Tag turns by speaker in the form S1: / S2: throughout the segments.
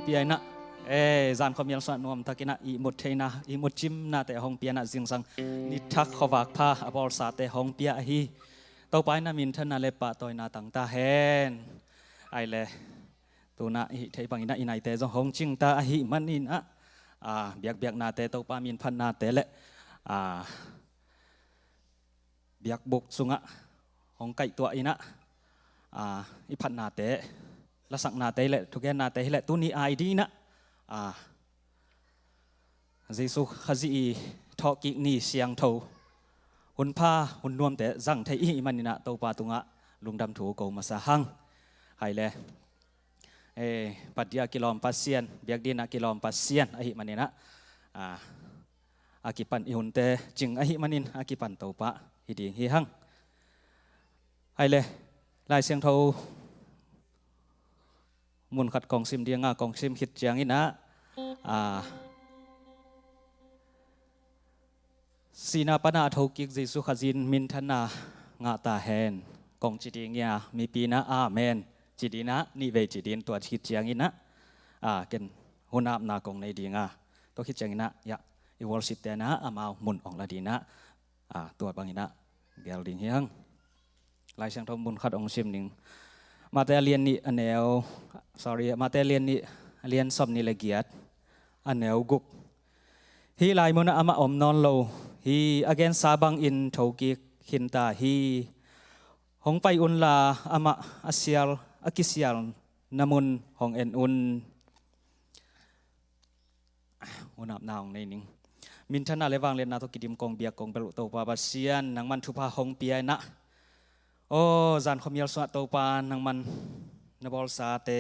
S1: ปียนะจานคอมยัลสนวมทักินะอีหมดเทนะอีหมดจิมนะแต่ห้องเปียนะจิงสังนิทักขวากพาอบอลสาแต่ห้องเปียฮีต่อไปนะมินท่านนาเลปะต่อยนาตังตาเฮนไอเลตัวนะเทปังอินะอินไอเตจงห้องจิงตาฮีมันอินะเบียกนาเตต่อไปมินพันนาเตเลเบียกบุกสุงะห้องไก่ตัวอินะอีพันนาเตละสักนาเตเลทุกอย่างนาเตเลตัวนี้ไอดีนะเยซูขจีทอกินีเสียงเท่าหุ่นผ้าหุ่นนวมแต่จังไทยมันนี่นะตัวปาตุงะลุงดำถูกมาสะหังไฮเลปัดยากิลอมปัสเซียนเบียกดีนะกิลอมปัสเซียนไอมันนี่นะอากิปันอิหุนเตจึงไอมันนินอากิปันตัวปะฮิดีฮิหังไฮเลลายเสียงเท่ามุนขัดกองซิมเดียงกองซิมคิดเจียงอินะสีนาปนาทกิกเยซูขจินมินทนางาตาแฮนกองจิตเงียมีปีนะอาเมนจิตนะนี่เวจิตินตัวคิดเจียงอินะเกินหุนามนากองในดีงาตัวคิดเจียงอินะยะอีวอลสิตเตนะอามามุนอองลาดีนะตัวบางอินะเบลดิงเฮียงลายเสียงทอมุนขัดองซิมหนึ่งมาแต่เรียนนี่อันแนว sorry มาแต่เรียนนี่เรียนสอบนี่ละเกียดอันแนวกุกฮีลายมุนอามาอมนอนโลฮี again ซาบังอินทกิกหินตาฮีหงไปอุนลาอามาอาเซียลอากิเซียลนามุนหงเอ็นอุนอุนอับนาวในนิ่งมินทนาเลวังเรียนนาทกิดิมกองเบียกองเบลุโตปาบาเซียนนังมันทุพาหงเปียนะโอ้จานคอมยัลสวะโตปานังมันนบอลสาเต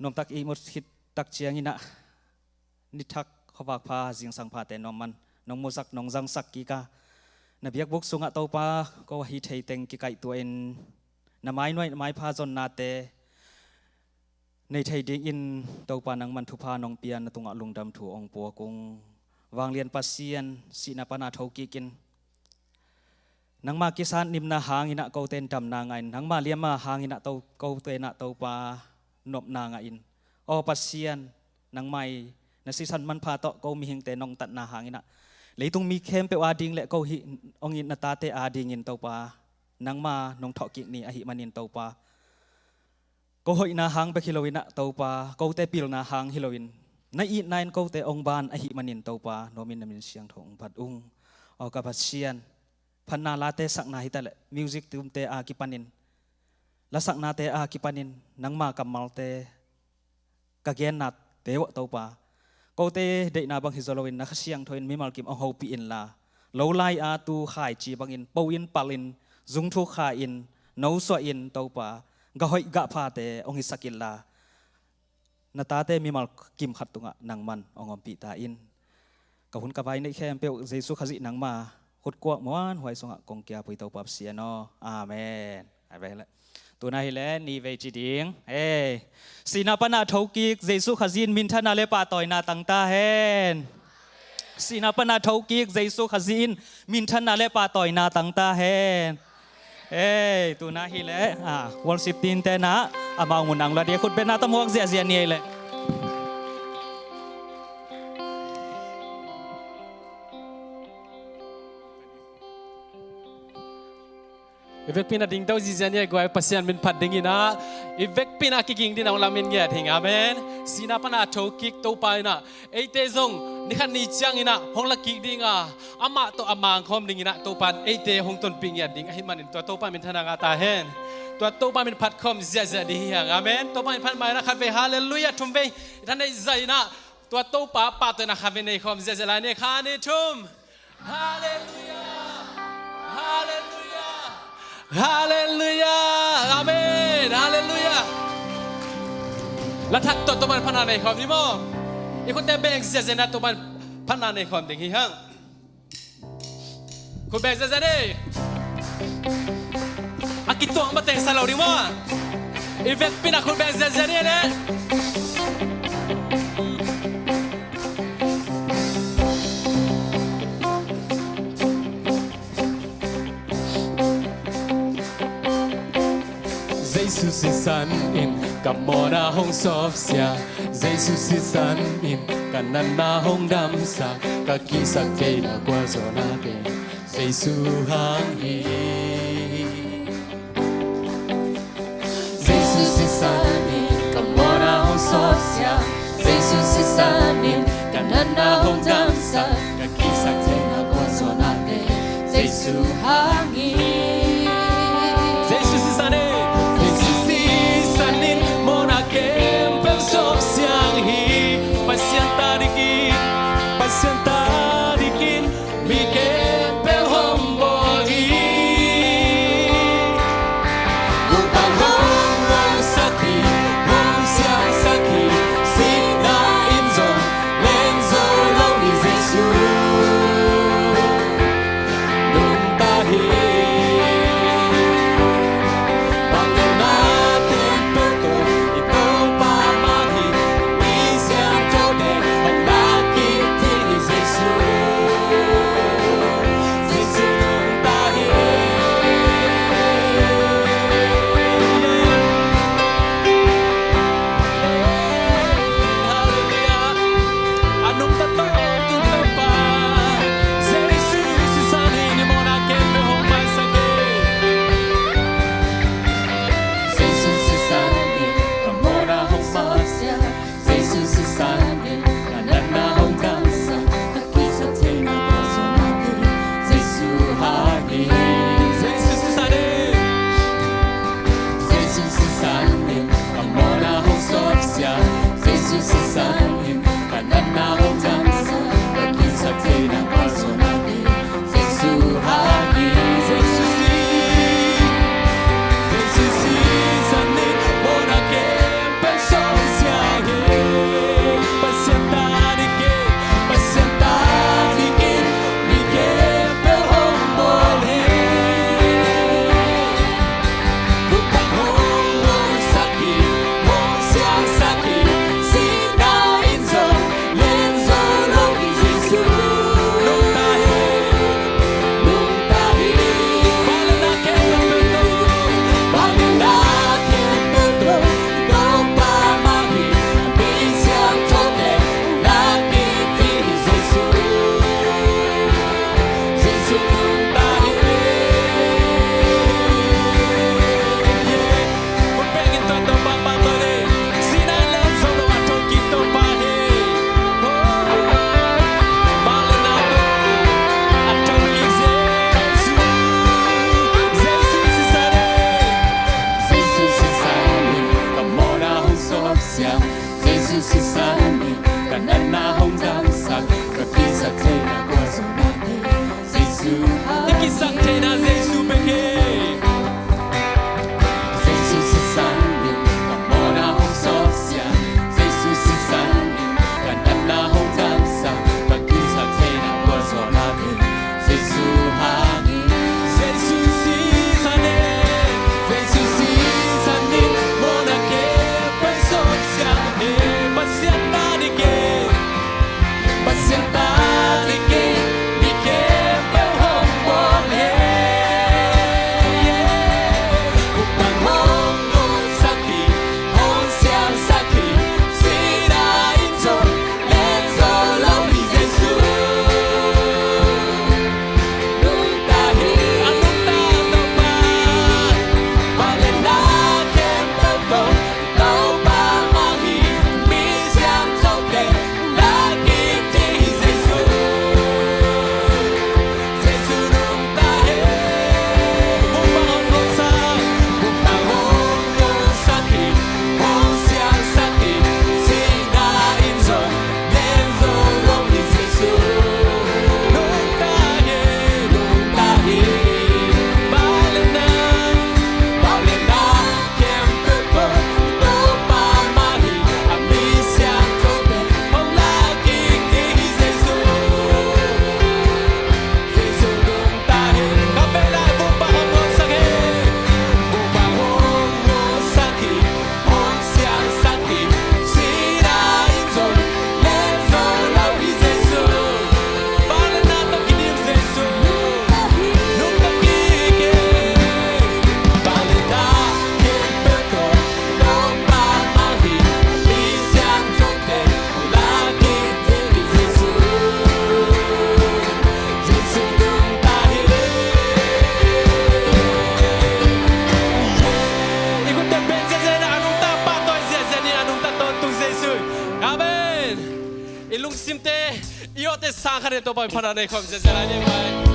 S1: นมตักอีมุดฮิตตักเชียงอินะนิทักขวากพาจิงสังพาเตนอมมันนงมุสักนงจังสักกิกานเบียกบุกสุงะโตปาก็ฮิตให้เต็งกิไกตัวเองนไม้น้อยไม้พาจนนาเตในไทยดีอินโตปานังมันทุพานงเปียนตุงะลุงดำถูองปัวกุงวางเลียนปัสเซียนสีนาปนาทกิกินนังมากิสานนิมนาหางอินะเกาเตนดำนางอินนังมาเลียมาหางอินะเตาเกาเตนะเตาปานบนางอินโอปัสเซียนนังไม่นักสิสันมันพาโตเกามีหิงเตนองตัดนาหางอินะเลยต้องมีเข้มเปวาดิงและเกาหิองอินนาตาเตอาดิงอินเตาปานังมานงทอกินี่อหิมันินเตาปาเกาหอยนาหางไปฮิโลวินะเตาปาเกาเตปิลนาหางฮิโลวินในอีนายเกาเตองบานอหิมันินเตาปาโนมินนามินเสียงทองพัดองออกกับปัสเซียนพันนาลาเตสักนาฮิตาเลมิวสิกตุมเตอากิปันินละสักนาเตอากิปันินนังมากัมมัลเตกะเกนนัดเตวะเตาปาโกเตเดนาบังฮิโซโลวินนักเสียงทวินมิมัลกิมองฮูปีอินลาโลไลอาตูขายจีบังอินปูอินปัลินจุงทุขายอินนูสวอินเตาปากะหอยกะพาเตองฮิสกิลลานาตาเตมิมัลกิมขัดตุงะนังมันองอมปีตาอินกะหุนกะไวในแคมเปลเยซูขจินังมาขุดกวกม้วนหวยสงะกงเกียปุยเตาปับเสียนออาเมนอาเมนละตัวนายแลนี่เวจิดิงสีนาปนาทกิกเยซูขจินมินทนาเลปาต่อยนาตังตาเฮนสีนาปนาทกิกเยซูขจินมินทนาเลปาต่อยนาตังตาเฮนตัวนายแลวอลสิบตีนเตนะอามาอุนังละเดียขุดเป็นนาตมวกเสียเสียนี่เลย
S2: อีเวกพินาดิ่งเต้าจีเจนี่กว่าพัศยันเป็นพัดดิ่งนะอีเวกพินาคิงดินเอาลามินเงียถิงอาเมนสีนาปนาโชกิกตัวไปนะไอเตซงนี่ขันนี่จังอินะห้องละกิกดิ่งอามาตัวอามังคอมดิ่งนะตัวปันไอเตห้องต้นปิงเงียดิ่งให้มันตัวปันเป็นธนากาตาเฮนตัวปันเป็นพัดคอมเสียดีอย่างอาเมนตัวปันเป็นพัดไม้นะคาเฟ่ฮาเลลูยาทุ่มเวท่านในใจนะตัวปาปาตัวนะคาเฟ่ในคอมเสียลายเนี่ยคาเนทุ่มฮาเลลูยาฮาเลลูยาฮาเลลูยาอาเมนฮาเลลูยาและทักตัวมันพันนาในความนี้มั้งอีกคนแต่แบ่งเสียเจนะตัวมันพันนาในความดิ่งหิฮังคุณแบ่งเสียเจนี่อากิตัวมาแต่งสลาวดิมั้งอีเวกปีน่ะคุณแบ่งเสียเจนี่เนี่ยJesus is son in cầm mò na hong sop sia Giêsu si san in kan nan na hong dam sa ka ki sa ke na kwa zo na ke Giêsu hang hi Giêsu si san in cầm mò na hong sop sia Giêsu si san in kan nan na hong dam sa ka ki sa ke na kwa zo na ke Giêsu hang hi Giêsu si san in Pasienta dikin Bikin pel homboli Upang hong sakit Hong siang sakit Sina inzo Lenzo long ni Giêsu Nung tahit ilung simte iote sangkare to pai phana nei khom se sela ni bai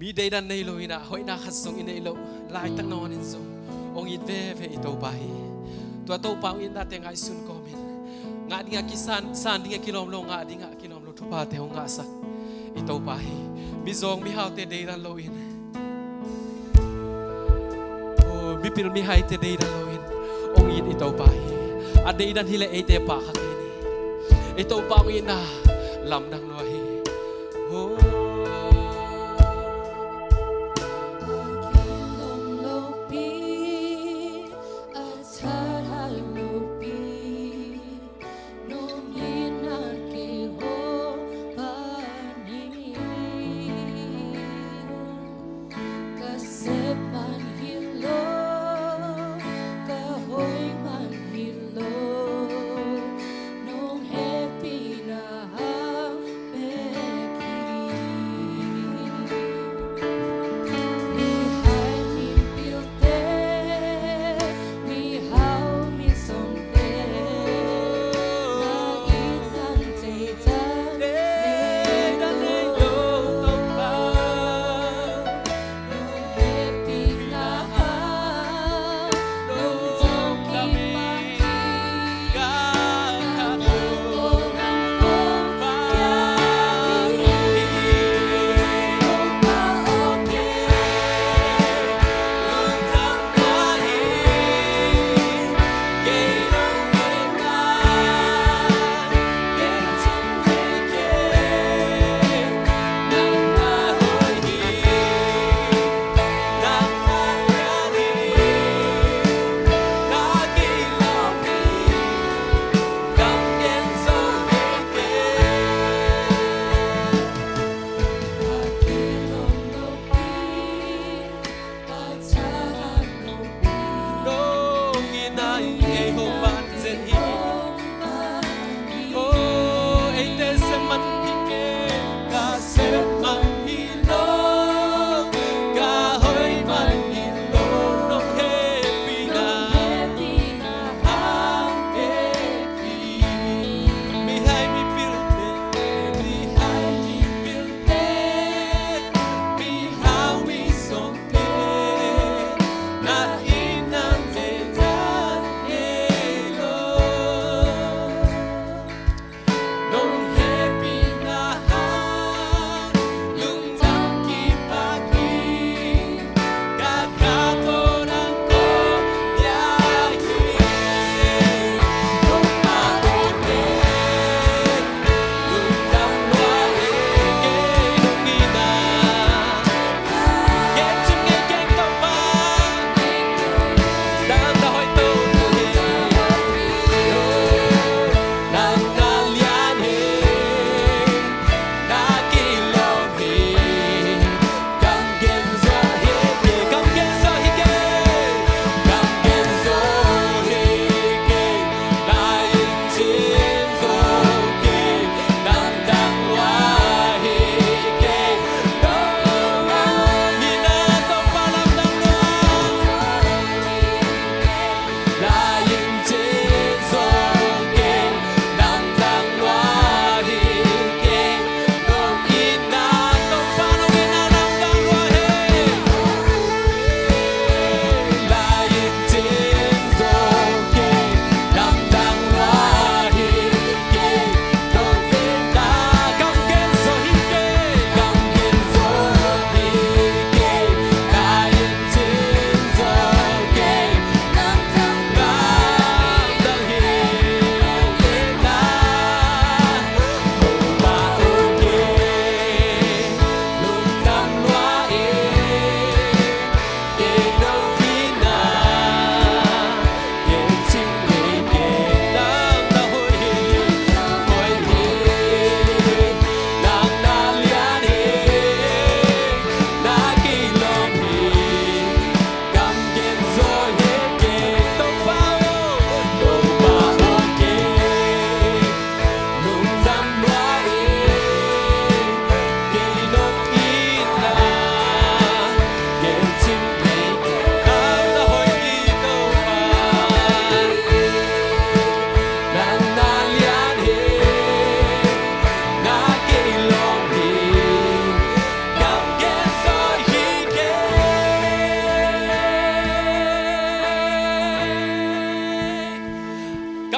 S2: bi day dan nei loina hoi na khasong in nei lo lai tak non in zo ong it ve ito pai tua to pang in na te ngai sun komen nga dinga kisan san dinga kilom lo nga dinga kilom lo thupa te nga sak ito pai bi zong mi hau te day dan lo in o bi pil mi hai te day dan lo in ong it ito pai a day dan hile ate pa kha ke ni ito pang in na lam dang lo hi oh
S3: Hãy subscribe cho kênh Ghiền Mì Gõ để không bỏ lỡ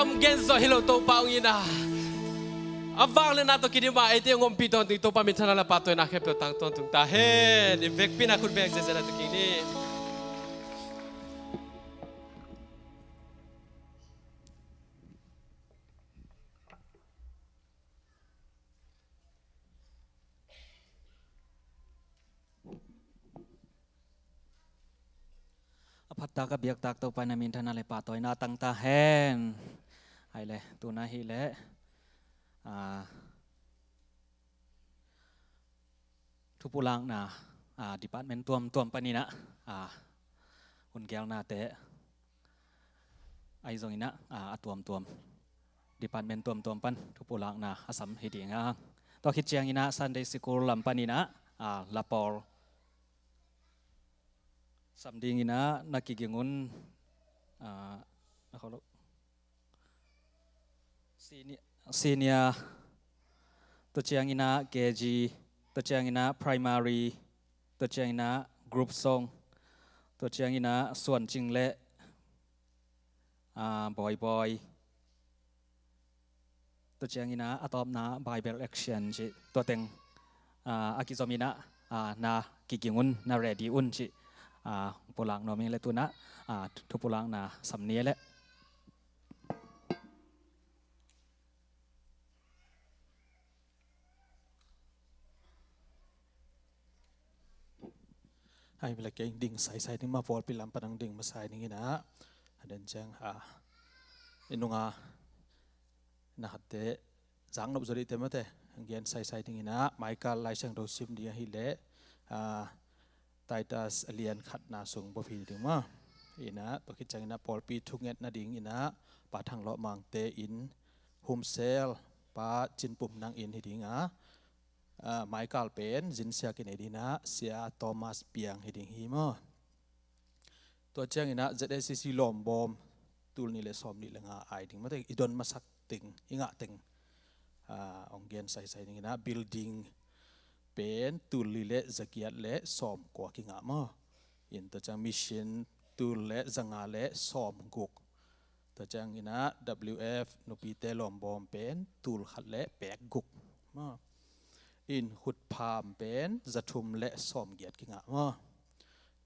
S2: gam gen zo hilo to pa ina avang le na to kidima ete ngom piton tu to pa mitana la pato na khep to tang ton tung ta he de vek pina khut bek je na to kini
S1: พัตตากระเบียกตากตัวไปนามินทนาเลป่าต่อยนาตังตาแฮนไอเลยตัวนาฮีเละทุปุลังนาดิพาร์ตเมนต์ตัวปานีนะคุณแก้วนาเตะไอซงอินะตัวดิพาร์ตเมนต์ตัวปันทุปุลังนาอาสัมฮิดีงาตัวคิดเจียงอินะซันเดย์สกูลลำปานีนะลาปอลสำดีงินะนักกิจงุนเขาซีเนียตัวเชียงอินะเกจีตัวเชียงอินะ primary ตัวเชียงอินะ group song ตัวเชียงอินะส่วนจริงและboy ตัวเชียงอินะอะตอมนะ Bible action จิตัวเต็งอากิจอมินะนากิจงุนนาเรดีอุนจิปุลังนอมิเลตุนะทุปุลังนาสำเนียและ
S3: ให้เวลาเก่งดิ่งใส่ถึงมาฟอลปีลำปนังดิ่งมาใส่นี่นะเดินจังอินุงนะฮัตเตจังนบจริตเต็มเตะเงี้ยใส่ถึงนะไมค์การไล่เชิงเราซิมดีฮิเล่ไตตัสเลียนขัดนาส่งบ่พีถึงมาอินะตัวคิดจังนะฟอลปีทุกเงี้ยนาดิ่งอินะป่าทางเลาะมังเตอินโฮมเซลป่าจินปุ่มนางอินฮิดิ่งไมค์การเป็นจินเซียกินเอดีนะเซียโทมัสเปียงฮิดิ่งฮิมาตัวเจ้าอินะ ZSCC ลมบอมตูลนี่เลยซ้อมนี่เลยไอดิ่งมาแต่อีดอนมาสักติงอิงะติงองเกียนใส่นี่นะ building เป็นตูลนี่เลยจักยัดเลยซ้อมกว่ากิงะมาอินตัวเจ้ามิชชั่นตูลเลยจังอาเลยซ้อมกุกตัวเจ้าอินะ WF นุปีเตลมบอมเป็นตูลขัดเลยแปกกุกมาอินขุดพามเป็นจะทุมและซ้อมเกียรติกิงะมา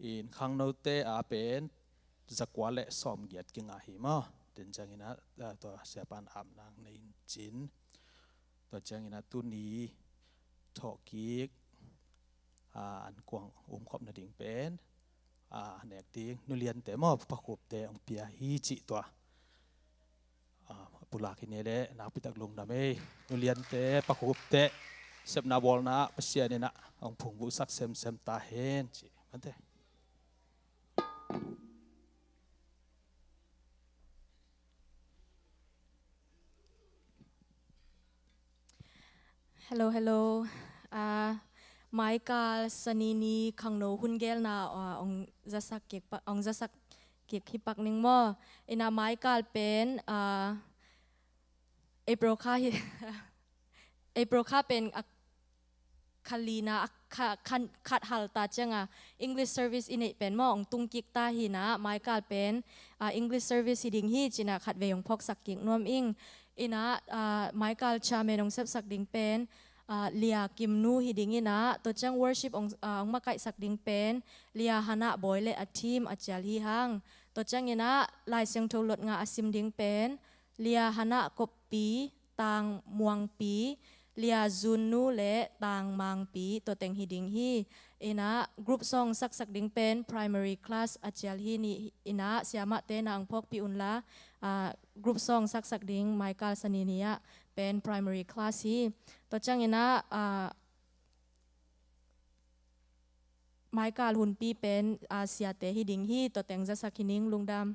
S3: อินข้างโนเตเป็นจะกว่าและซ้อมเกียรติกิงะหิมาเดินจังอินะตัวเสียปันอาบนางในจินตัวจังอินะตุนีทอกิกอันกวางขอบนาดิ่งเป็นแหนกดิ่งนุเรียนแต่มอประคบแต่องเปียฮีจิตัวปุลาคินเนเดนักพิทักษ์ลงดำเอนุเรียนแต่ประคบแต่เซมนาบอลนะเสียเนี่ยนะองผงบุษักเซมตาเห็นจิมันเต
S4: ฮัลโหลไมค์การสนีนีขังโนหุ่นเกลนาองจะสักเก็บขี้ปักนิ่งมั่วอินาไมค์การเป็นเอโปรคาเป็นคาลีนาขัดหัลตาจังEnglish service อินเป็นมั่วองตุงกิกตาหินะไมค์การเป็นEnglish service ฮิดิงฮีจินะขัดเวียงพกสักกิกนวมอิงอินะไมค์การชาเมนองเซฟสักดิงเป็นเลียกิมนูฮิดิงอินะตัวจัง worship องมาไกสักดิงเป็นเลียฮานะบอยเลอทีมอาจารย์ฮิฮังตัวจังอินะลายเสียงโทรลดงาอสิมดิงเป็นเลียฮานะกบปีต่างมวงปีเลียซุนนูและต่างมังปีตัวเต็งฮิดิงฮีอินะกรุ๊ปซองสักดิงเป็น primary class อาจารย์ฮีนี่อินะเสียมาเตนางพกปีอุนละกรุ๊ปซองสักดิงไมค์การสนีเนียเป็น primary class ฮีตัวจังอินะไมค์การหุ่นปีเป็นเสียเตฮิดิงฮีตัวเต็งจะสักหินิงลุงดำ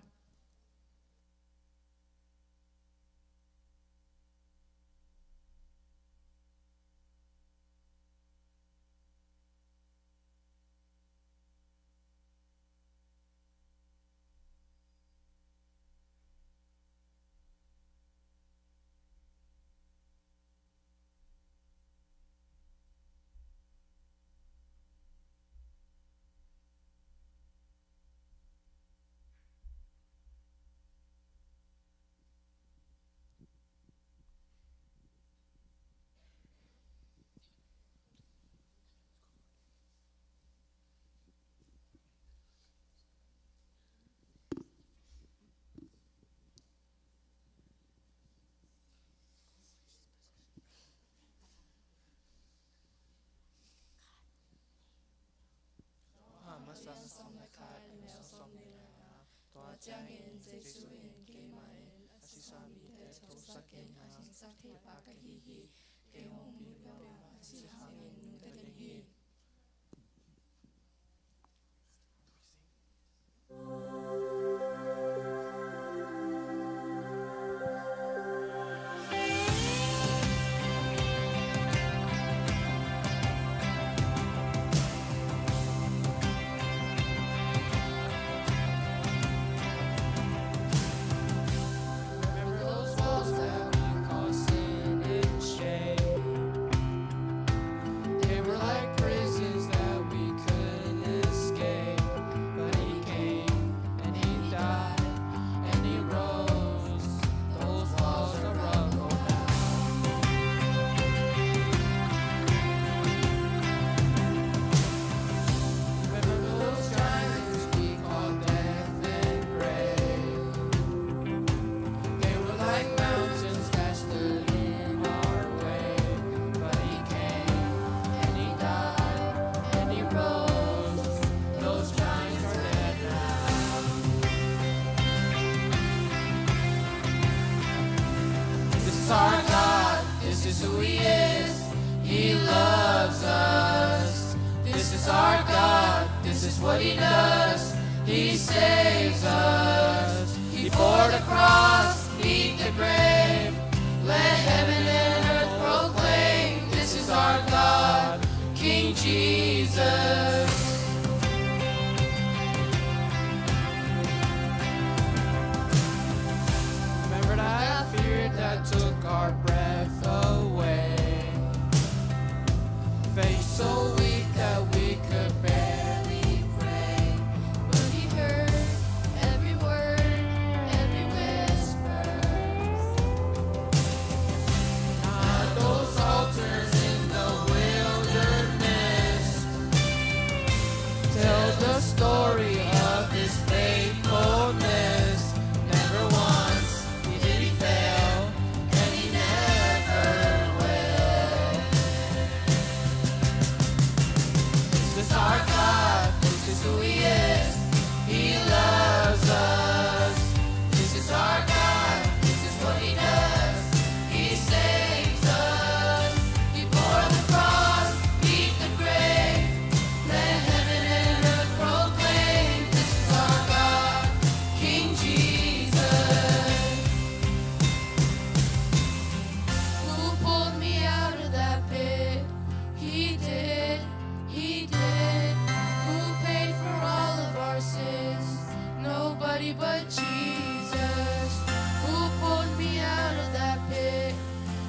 S5: Those walls that we call sin and shame, they were like prisons that we couldn't escape. But he came and he died and he rose. Those walls are rumbled now. Remember those giants we called death and grave? They were like mountains that stood in our way. But he came and he died and he rose. Those giants are dead now. This is our God, this is who he is. He loves us. This is our God, this is what he does. He saves us. He bore the cross, beat the grave. Let heaven and earth proclaim. This is our God, King Jesus. Remember that fear that took our breath away. Faith so weak that we could barely pray. But he heard every word, every whisper. Not those altars in the wilderness tell the story of his faithfulness. Never once did he fail, and he never will. This is our God, this is who he is. He loves us. This is our God, this is what he does. He saves us. He bore the cross, beat the grave. Let heaven and earth proclaim. This is our God, King Jesus. Who pulled me out of that pit? He did, he did. Who paid for all of our sins? Nobody but Jesus. Who pulled me out of that pit?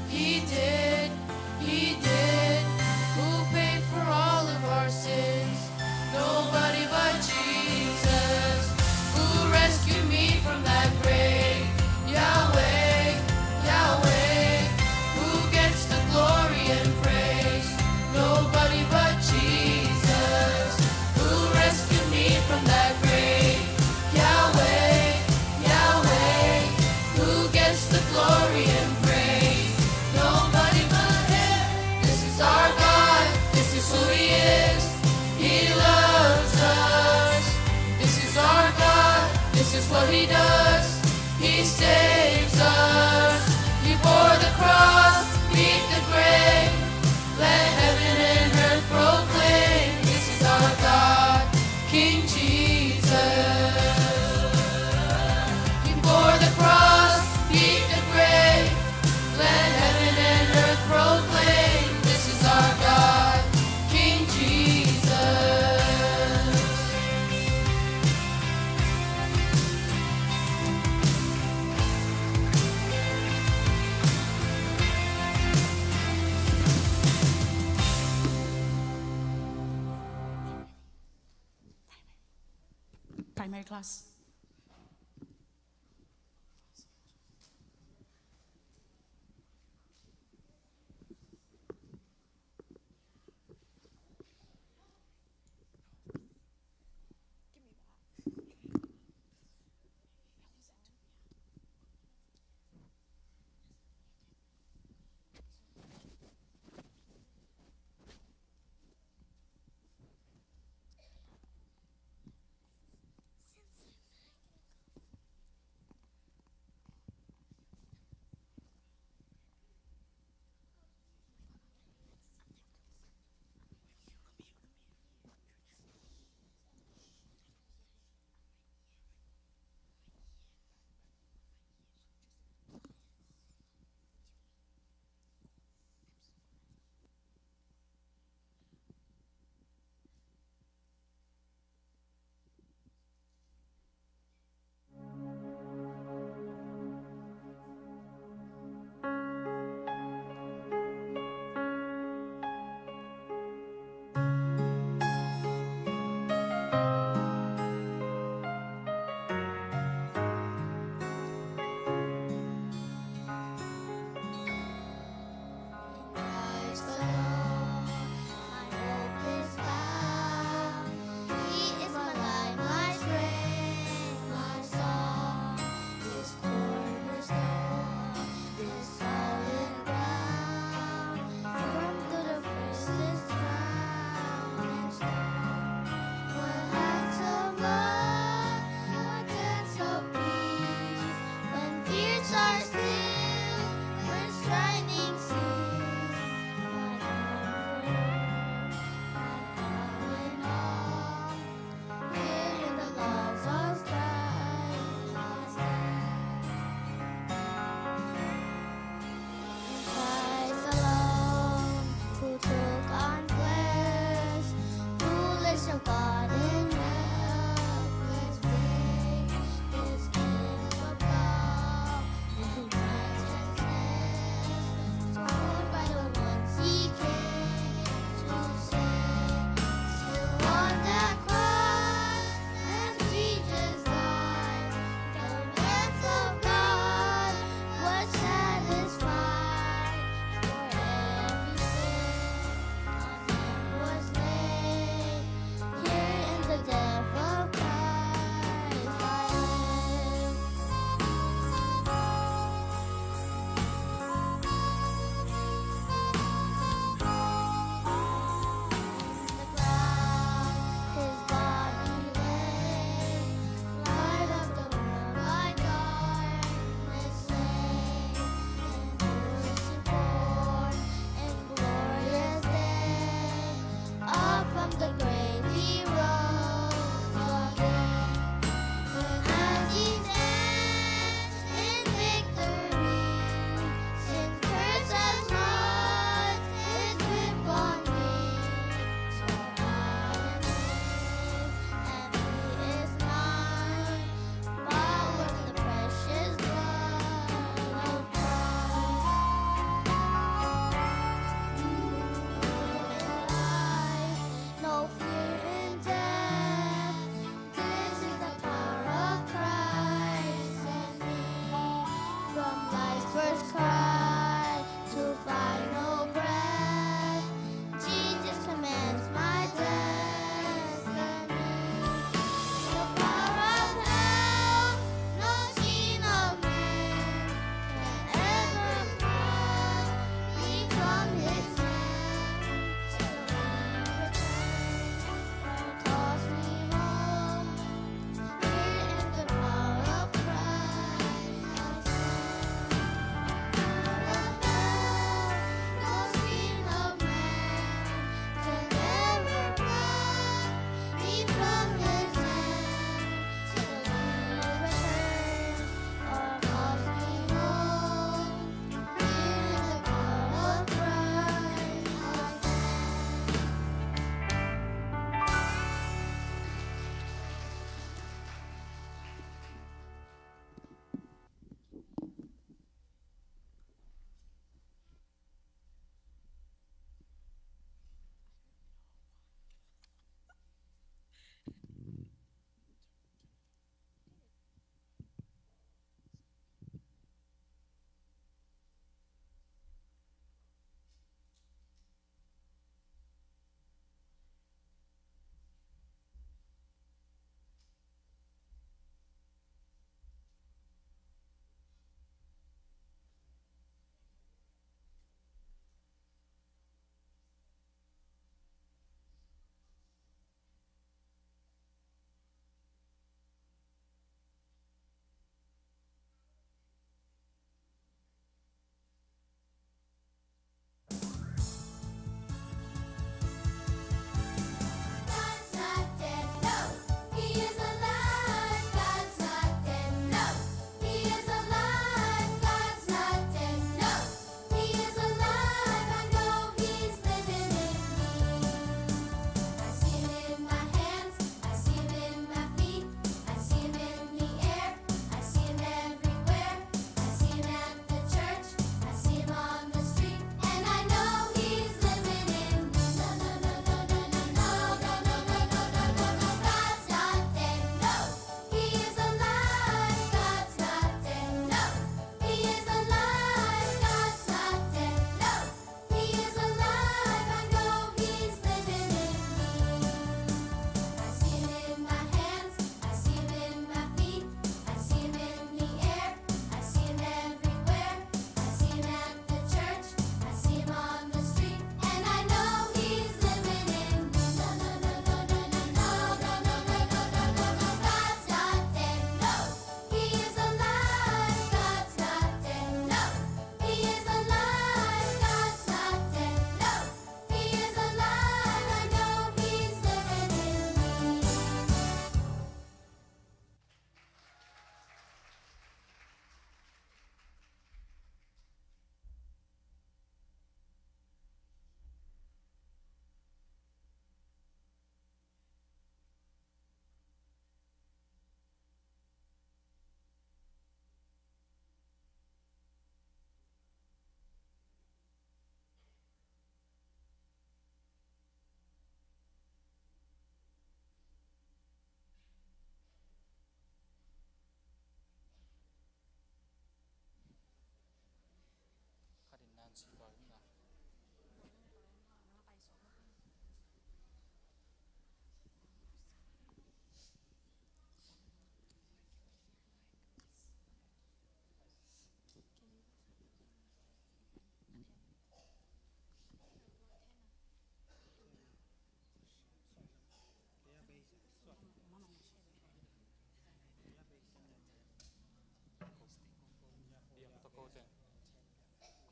S5: He did, he did. Who paid for all of our sins? Nobody but Jesus. Who rescued me from that grave? Yahweh, Yahweh. Who gets the glory and praise? Nobody but Jesus. Who rescued me from that grave? Yahweh, Yahweh. Who gets the glory and praise? Nobody but him. This is our God, this is who he is. He loves us. This is our God, this is what he does. He saves us. He bore the cross, beat the grave. Let heaven and earth proclaim. This is our God, King Jesus. He bore the cross, beat the grave. Let heaven and earth proclaim. This is our God, King Jesus.
S6: Primary class.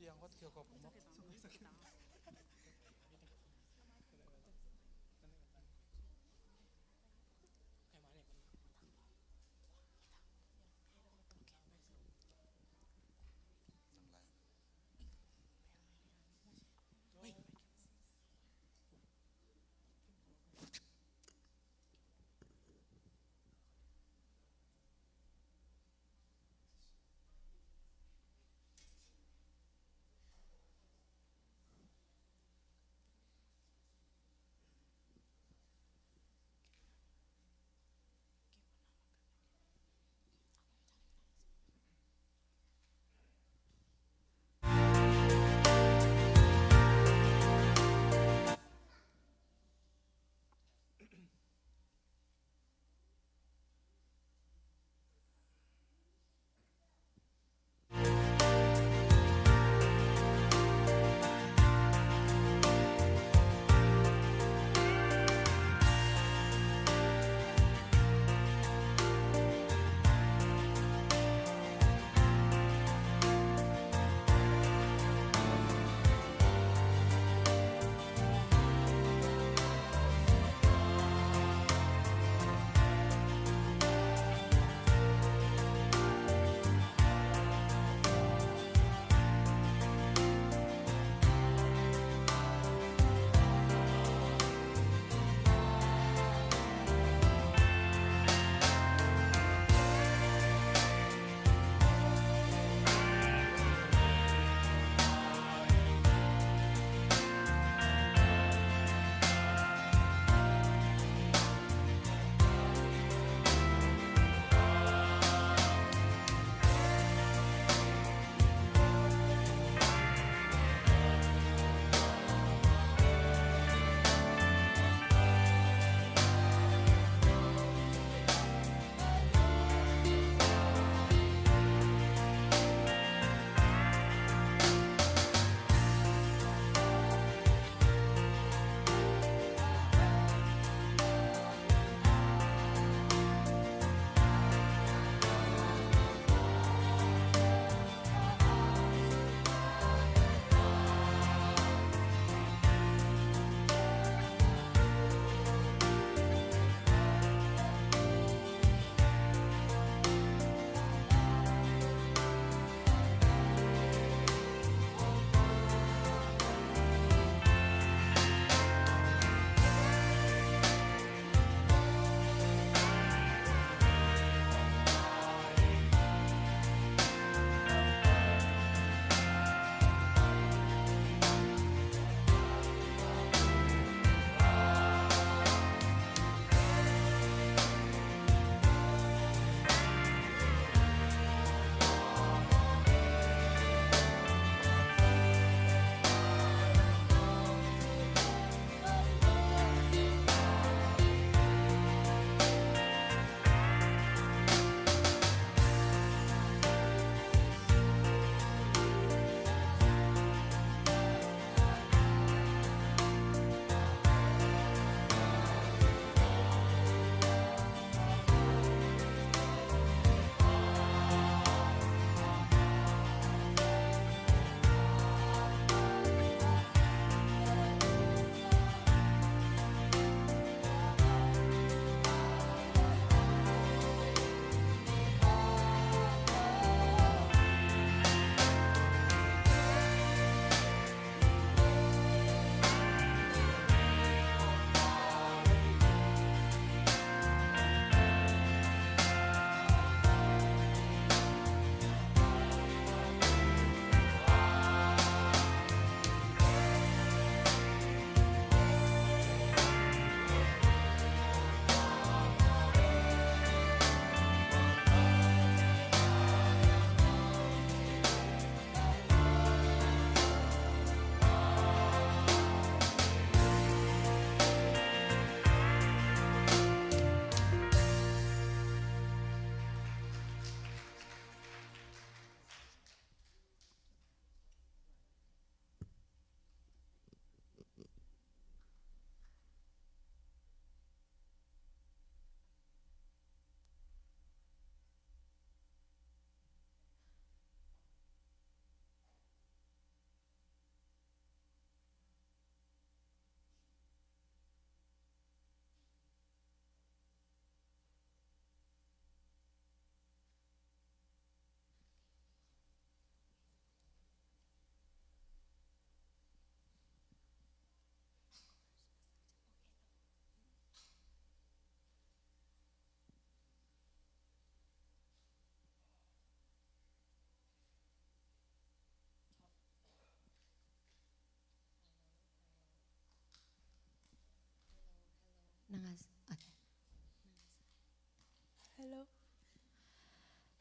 S3: yang hot kyo ko mo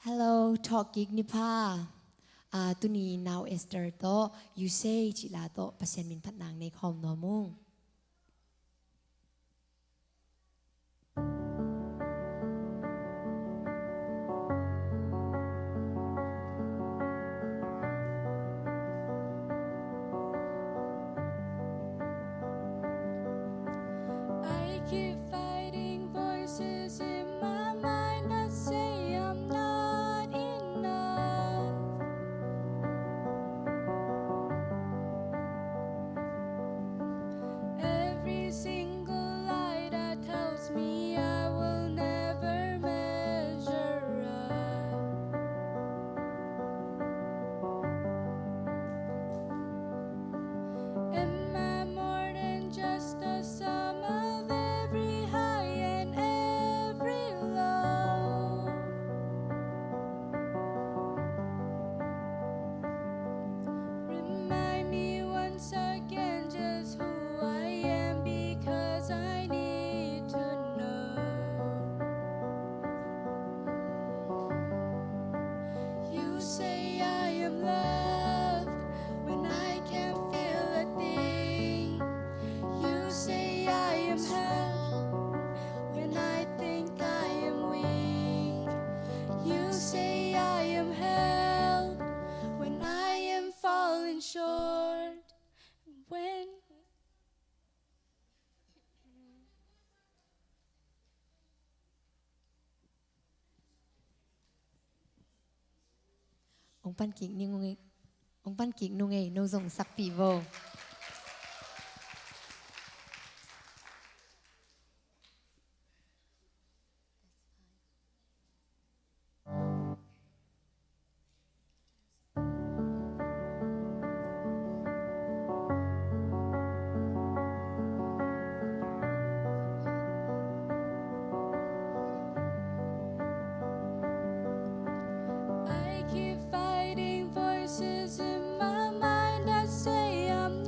S7: Hello, talking ni pa. Tu ni now Esther to you say chila to pasien min phat nang nei khom no mung.
S5: I keep fighting voices in my mind that say I'm not enough. Every single lie that tells me I will never measure up. Am I more than just a sum of every high and every low? Remind me once again just who I am, because I need to know. You say I am loved when I can't feel a thing. You say I am held when I think I am weak. You say I am held when I am falling short. When
S7: Ông pan kik ni ngung ông pan kik nung ei no zong sak pi vo.
S5: I keep fighting voices in my mind that say I'm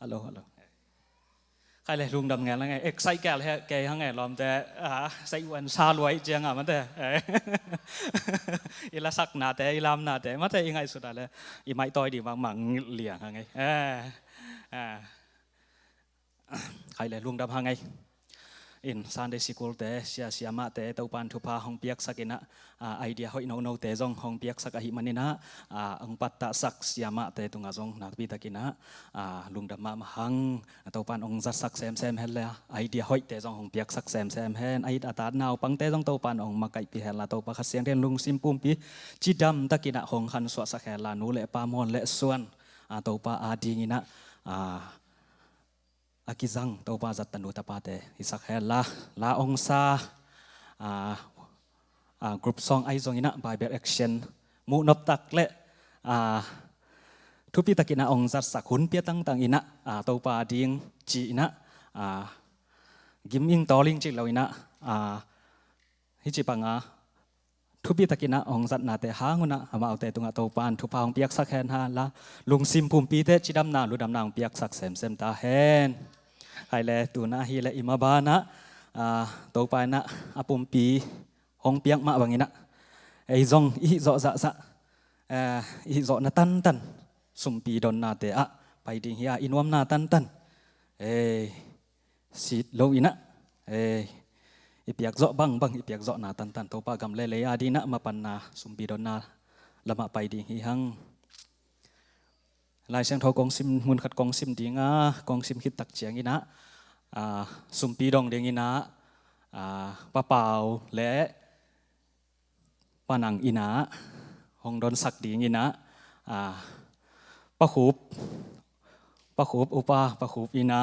S1: ฮัลโหลใครเลยลุงดำงานแล้วไงเอ็กไซแกเลยแกยังไงล้อมแต่ใส่วันชาลวยเจียงมันแต่อีละสักนาแต่อีลำนาแต่มันแต่ยังไงสุดเลยอีไม้ต่อยดีมังเหลี่ยงยังไงใครเลยลุงดำยังไงอินซันเดซิโกลเตเสียมาเตเต้าปันทุพาห้องเปียกสักนะไอเดียหอยโนเตจงห้องเปียกสักหิมันนี่นะอังปัตตะสักเสียมาเตตุงาจงนักบิตะกินะลุงดำมาหังเต้าปันองจัดสักแซมเฮลเลยไอเดียหอยเตจงห้องเปียกสักแซมเฮลไอตาดนาวปังเตจงเต้าปันองมาไกปีเฮลละเต้าปักเสียงเรียนลุงซิมปุ่มปีจีดำตะกินะห้องขันสวดสักเฮลลานูเละปามอนเละส่วนเต้าปาอาดีงินะakizang tau pa zat tanu tapate isak hela la ongsa group song ai zong ina bible action mu nop tak le thupi takina ong zat sakhun pia tang ina tau pa ding chi ina giming toling chi lo ina hi chi panga thupi takina ong zat na te hanguna ama autte tunga tau pan thupa ong piak sak hen ha la lungsim pum pi te chidam na lu dam na ong piak sak sem ta henไฮเลตูน่าฮีเลอิมาบานะตัวไปนะอาปุ่มปีห้องเปียกมาบางงี้นะไอ้จงอีโจจะอีโจน่ะตันสุ่มปีดอนนาเตะไปดิเฮียอินวมนาตันสีโลอินะอีเปียกโจบังอีเปียกโจนาตันตัวปากำเล่ๆดีนะมาปันนาสุ่มปีดอนนาละมาไปดิเฮียงลายเสียงทอกองซิมมุนขัดกองซิมดีงากองซิมคิดตักเจียงอีนะสุมปีดองเดียงอีนะป้าเปล่าและป้านังอีนะห้องดอนสักดีอีนะป้าขูบอุปาป้าขูบอีนะ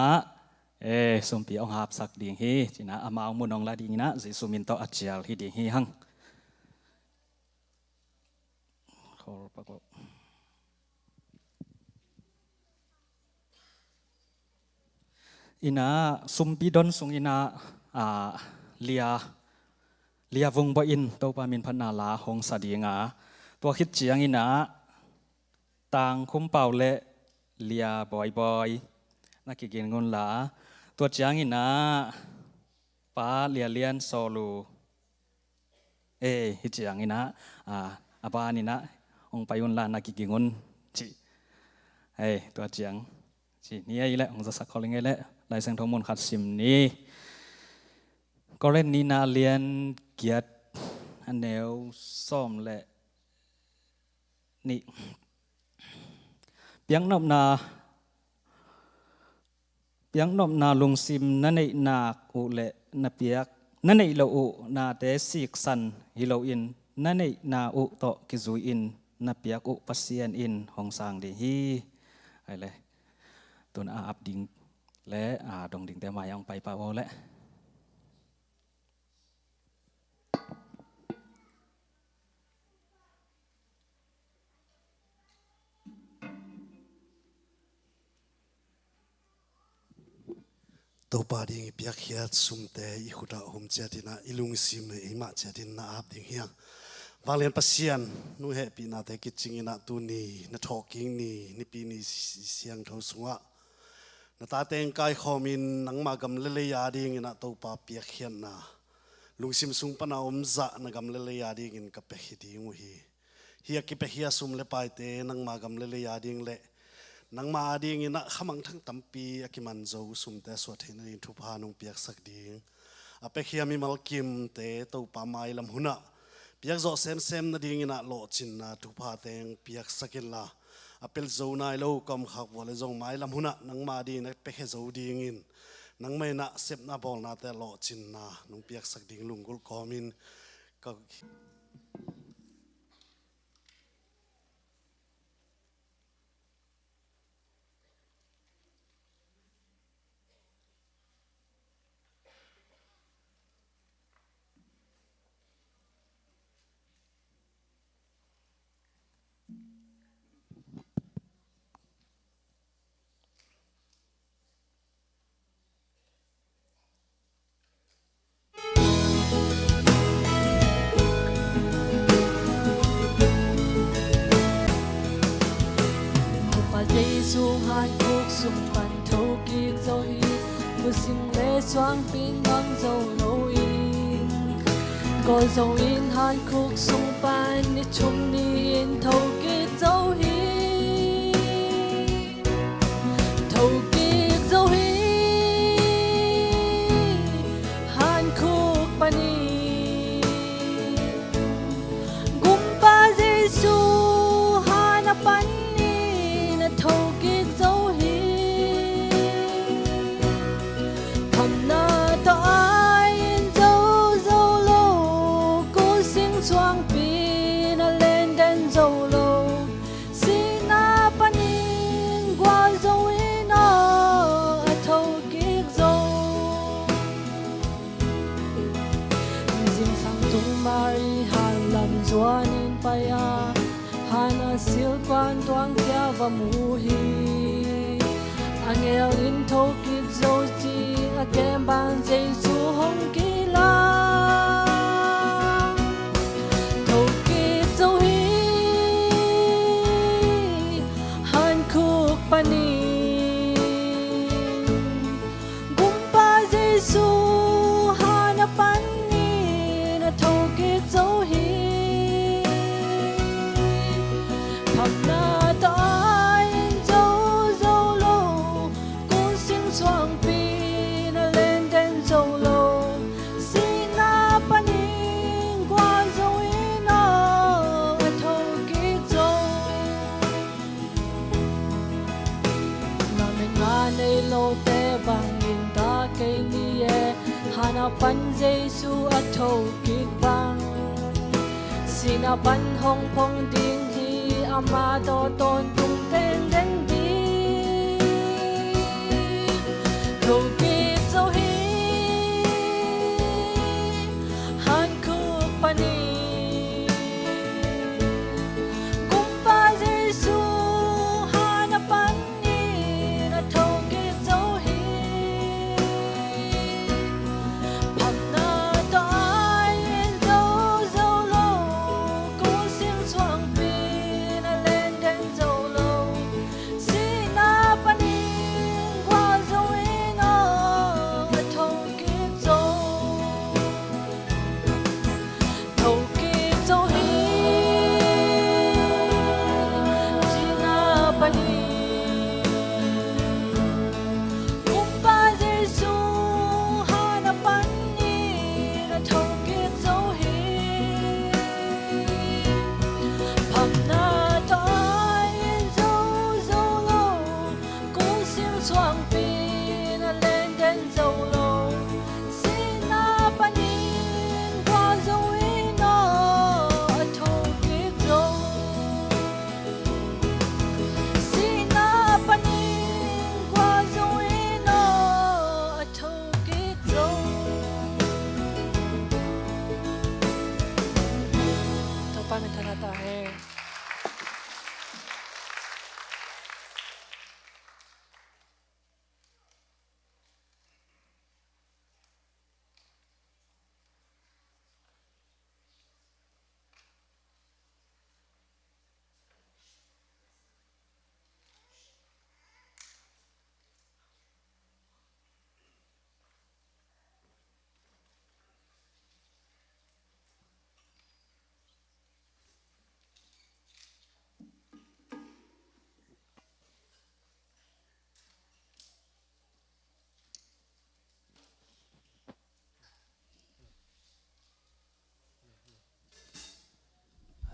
S1: สุมปีองหาบสักดีฮีจีนะอามามุนองลาดีอีนะจิสุมินโตอัจเจียลฮีดีฮีหังขอประกอบอินาสุมปีดอนสุงอินาเลียวงบ่อินตัวปามินพันนาลาหงสดีงาตัวคิดเจียงอินาต่างคุ้มเป่าเละเลียบ่อยนักกินงนลาตัวเจียงอินาป้าเลียนโซลูฮิเจียงอินาอาบานินะองไปงนลานักกินงนจิตัวเจียงจินี่ไอ้แหละองจะสักคนไงแหละลายเสียงทองมนขัดสิมนี้ก็เล่นนีนาเลียนเกียรติอันแนวซ่อมและนี่เปียงนบนาลงซิมนั่นในนาอุและนาเปียกนั่นในเราอุนาเตสิกสันฮิโลอินนั่นในนาอุโตกิจุอินนาเปียกอุปัสเซียนอินห้องสางดีฮีอะไรตัวอับดิงและดงดิ่งแต่มายังไปป่าวและ
S8: ตัวปาดิ่งเปียกเฮียสุมเตอีขุดาหมเจดินะอีลุงซิมเอมาเจดินนาอับดิ่งเฮียงวางเลียนปัสเซียนนู่เหปีนาแต่กิจจิงนาตุนีนาทอกิงนี่ปีนี้เสียงเท่าสงะนาตาเตงกายคอมินนังมากำเลเลยาดิ่งนาตัวปาเปียกเฮียนนาลุงซิมสุงปนาอมจะนักำเลเลยาดิ่งกับเปหิดิ่งมุฮีเฮียกิเปเฮียสุมเลไปเตนังมากำเลเลยาดิ่งเละนังมาดิ่งนะขมังทั้งตั้มปีอากิมันโจสุมเตสวดเห็นทุพานุเปียกสักดิ่งอาเปเฮียมีมัลกิมเตตัวปาไม้ลำหุนะเปียกโจเซมนาดิ่งนะโลจินนะทุพาเตงเปียกสักินละอาเปลโจนายโลกอมขับวอลเลโจไม้ลำหุนะนังมาดิ่งนะเปเฮโจดิ่งอินนังไม่นะเซฟนะบอลนะแต่โลจินนะนุเปียกสักดิ่งลุงกุลกอมินก็
S5: Upalay suhay kuk sumpan
S9: thâu kiệt dâu hi mùa sinh lệ xoang pin ngang dâu lâu in gọi dâu in han khúc sung pan ni chung ni in thâu kiệt dâu hi thâu kiệt dâu hi han khúc pani gumpa Giêsu hanapan ni na thâu kiệt dâu hi thầm na to ai in dâu dâu lâu cố sinh choang pi na lên đến dâu lâu xin na pan in qua dâu in ở thâu kiệt dâu dinh sang tung mari han lam zuan in paya hana sil quan toang kia và mu hi anh yêu in thâu kiệt dâu chi a kem ban Giêsu hong kỳ la thâu kiệt dâu hi han khúc pani gumpa Giêsu hanapan ni na thâu kiệt dâu hi phật na ta in dâu dâu lâu cố sinh xoang pi na lên đến dâu lâu xin na pan in qua dâu in ở thâu kiệt dâu na mình nga nei lo te bang in ta ke ni e hana pan Giêsu a thâu kiệt bang xin na pan hong phong ding hi ama to ton tung ten den đi thâu kiệt dâu hi han khúc pani gumpa Giêsu hanapan ni na thâu kiệt dâu hi phật na to ai in dâu dâu lâu cố sinh xoang pi na lên đến dâu lâu xin na pan in qua dâu in ở thâu kiệt dâu thâu kiệt dâu hi xin na pan in gumpa Giêsu hanapan ni na thâu kiệt dâu hi phật na to ai in dâu dâu lâu cố sinh xoang pi na lên đến dâu lâu xin na pan in qua dâu in ở thâu kiệt dâu xin na pan in qua dâu in ở thâu kiệt dâu thâu pan mình thân ta hay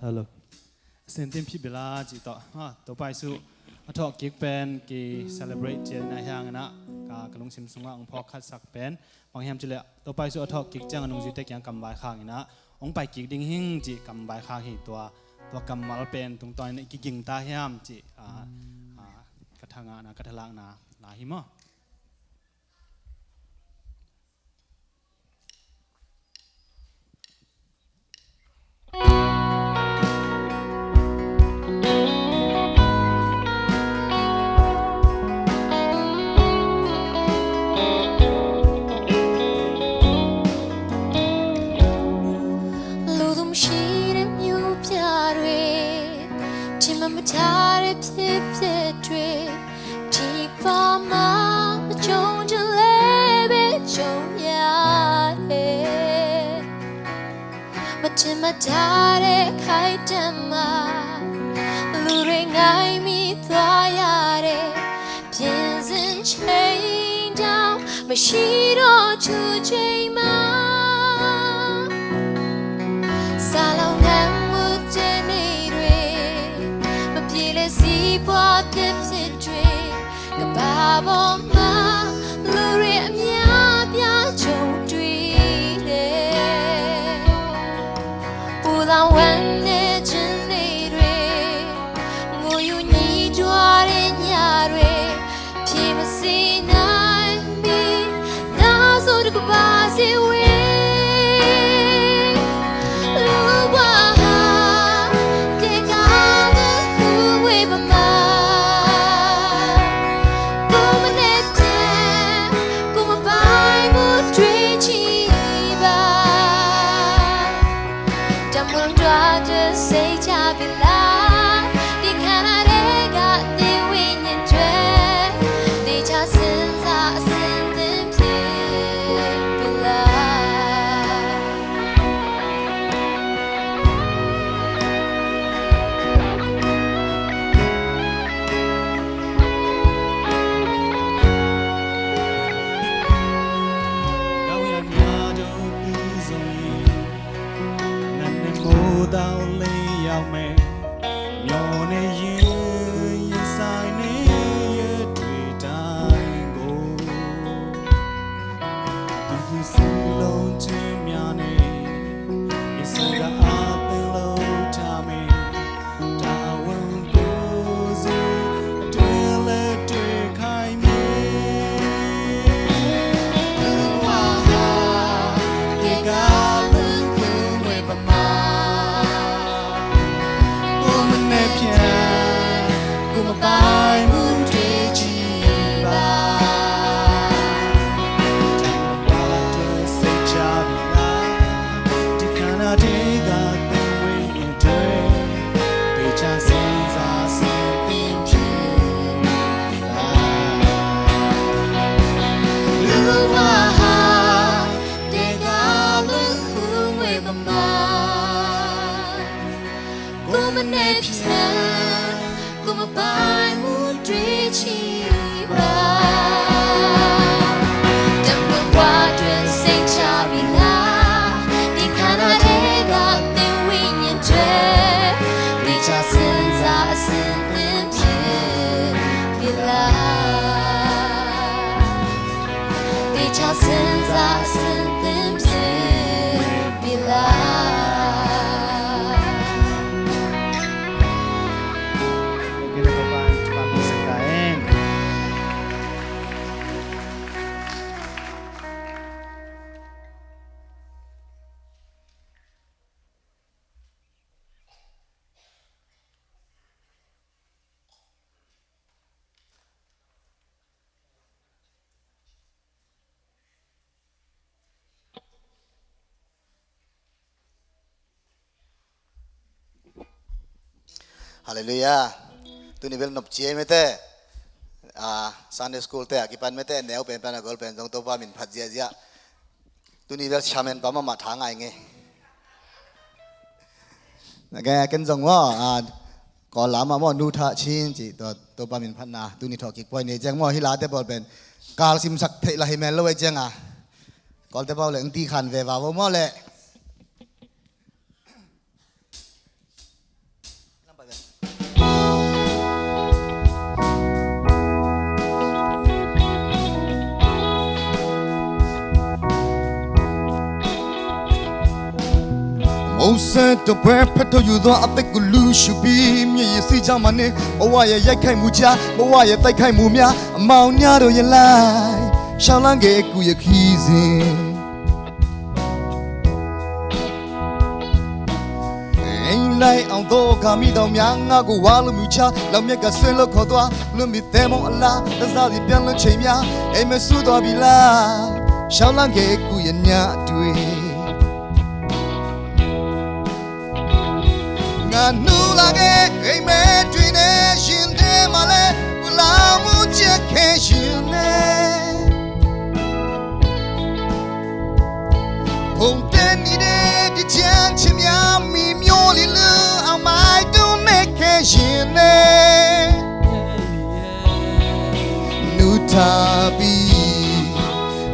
S2: hello sen tem phi bela chi to ha to pai su a thok kik pen ki celebrate chen na hang na ka kalung sim sunga ong phok khat sak pen bang hem chile to pai su a thok kik chang anung ji te kyang kam bai khang ina ong pai kik ding hing chi kam bai khang hi to kam mal pen tung toy ne ki ging ta hiam chi ka thanga na ka thalang na la hi mo
S5: ဘာမှမကြုံချင်လဲပဲကြုံရတယ်မချင်မထားတဲ့ခိုက်တမ်းမှာလူတွေငိုင်းမိသွားရတယ်ပြင်စင်ချိန်တောင်မရှိတော့ချူချိန်မှာစာလုံးနဲ့မှုတဲ့နေတွေမပြေလဲစီးပွားတဲ့ဖြစ်တွေကဘာပေါ်မှာလူတွေအများပြားကြုံတွေ့တယ်ပူလောင်ဝမ်းနေခြင်းတွေငိုယူညီကြွားတဲ့ညတွေဖြေမစင်းနိုင်မီနာဆိုတကပါစီဝေ
S10: Hallelujah. Tu nivel nop chie mete. Sunday school te akipan mete neo pen pen gol pen jong to pa min phat jia jia. Tu nivel chamen pa ma tha ngai nge. Ga ken jong wa ko la ma mo nu tha chin chi to pa min phat na tu ni thok ki poi ne jang mo hi la te bol pen kal sim sak the la hi men lo we jang a. Kol te ba le ti khan ve wa mo le.
S11: Moses to pray peto you do atek lu shubi mi si jamane owa ye yak khai mu cha owa ye tai khai mu mya amaung nya do ye lai shao lang ge ku ye khi sin ain lai aung do ka mi do mya nga ko wa lu mu cha lam myet ka swin lo kho twa lu mi the mong ala da sa si pyan lo chain mya ai me su twa bi la shao lang ge ku ye nya twi Nula ge, hey me, twine, shinde male, ula mu che ke nu ta bi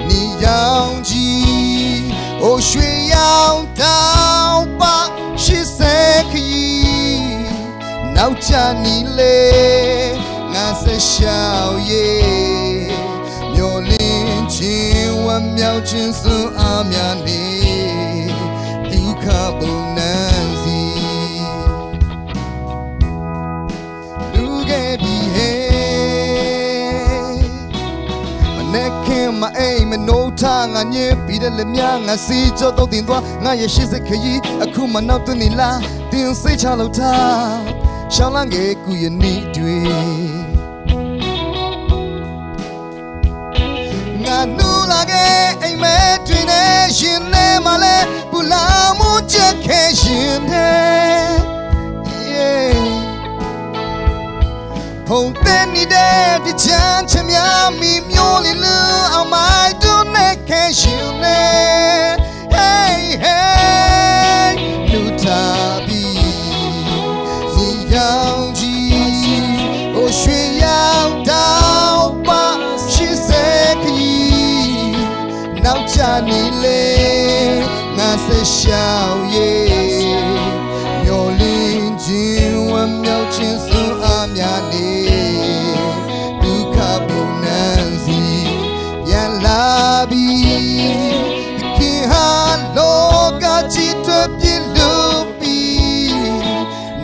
S11: ni yang ji o shui yang tao ba shi se khi nao cha ni le nga se xiao ye miao lin chin wan miao chin su a mia ni du kha bu nan si lu ge bi he ma ne kin ma ai ma no ta nga nye bi de le mia nga si cho to tin twa nga ye shi se khe yi aku ma nao tu ni la tin sai cha lo ta ရှောင်းလန်းခဲ့ကူရနေတွေငါနူလာခဲ့အိမ်မဲတွင်နဲ့ရှင်နေမလဲပူလာမှုချက်ခဲ့ရှင်တဲ့ဖုန်တဲ့နေတဲ့ဒီချမ်းချမြမိမျိုးလေးလူအောင်မိုက်တူနဲ့ခဲ့ရှင်နေ Hey hey လူတာပြီyang ji o shui yang dao ba shi se ki nao cha ni le nga se xiao ye miao lin jin wan miao chin su a mia ni du kha bu nan si yan la bi ki ha lo ka chi twa pi lu pi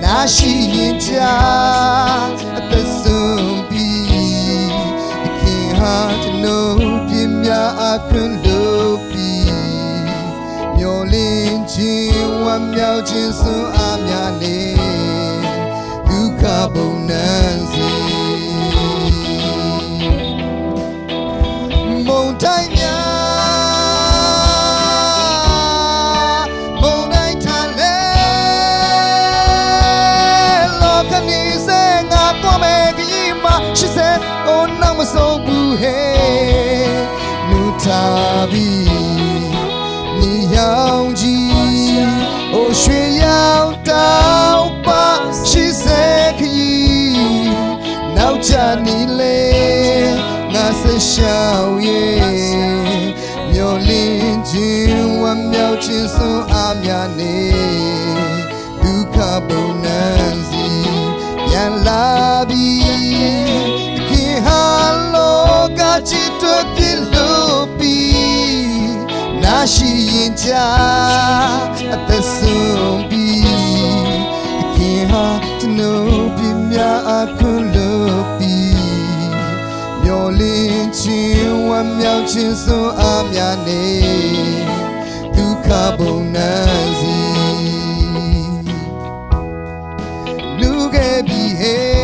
S11: na shi yin cha at the sun be king heart no pi mya a kun lo pi myo lin chin wan miao chin su a mya ne du kha bong nan si mong tai mya She said, oh, now I'm so blue, hey, no tabi, ni yang ji, oh, shui yang tao ba, she said, now Johnny le, na se xiao ye, miao lin jin wan miao chin su a mia ne, du kha bu nan si, yan la bi. Hello, got you to be loopy. Now she in at the sun be. The king had to know be me a cool loopy. Your lynching one meow chin so I'm your name. Do carbonazi. Look at me, hey.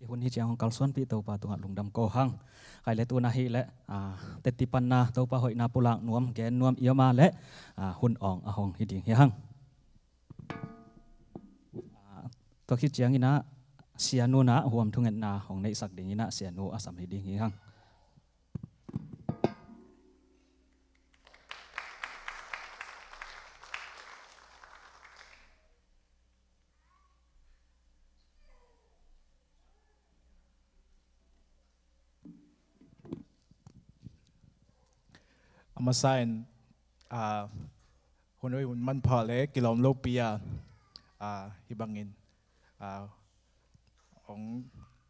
S1: Ihun hi chiang kalsuan pi to pa tunga lungdam ko hang kai le tu na hi le tetipan na to pa hoi na pulang nuam gen nuam iama le hun ong a hong hi ding hi hang to hi chiang ina sianu na huam thungen na hong nei sak ding ina sianu asam hi ding hi hang
S3: มาใส่คนไว้มันพอเลยกิโลมโลปีฮิบังอินของ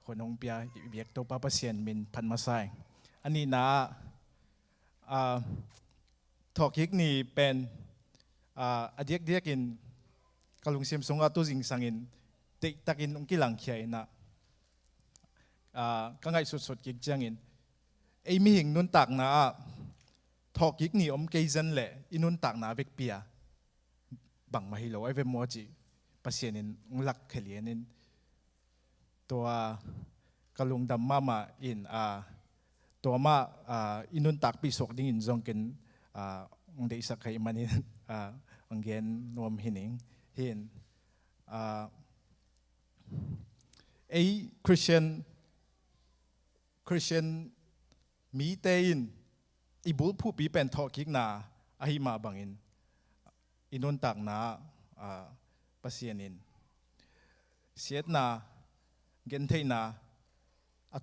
S3: คนของปีเบียกตัวป้าเปอร์เซียนมินพันมาใส่อันนี้นะทอกิกนี่เป็นอดียกินกลุงเสียมสงอาตุจิงสังอินติตะกินองกิลังเขียนะก็ไงสุดๆกิกจังอินไอมีหิงนุนตักนะทอกิกนี่เกยจันแหละอินุนตักนาเวกเปียบังมาฮิโลไอเวมัวจีปัสเซียนินงลักเขลียนินตัว กะลุงดำมาอินตัวมาอินุนตักปีศกดิ้งอินจงกินองเดสักใครมันอินองเกนนวมหินิงหินไอคริสเตียนมีเตอินอีบุลผู้ปีเป็นทอกิกนาอาหิมาบังอินอินุนตักนาปัสเซียนินเสียดนาเกนเทนา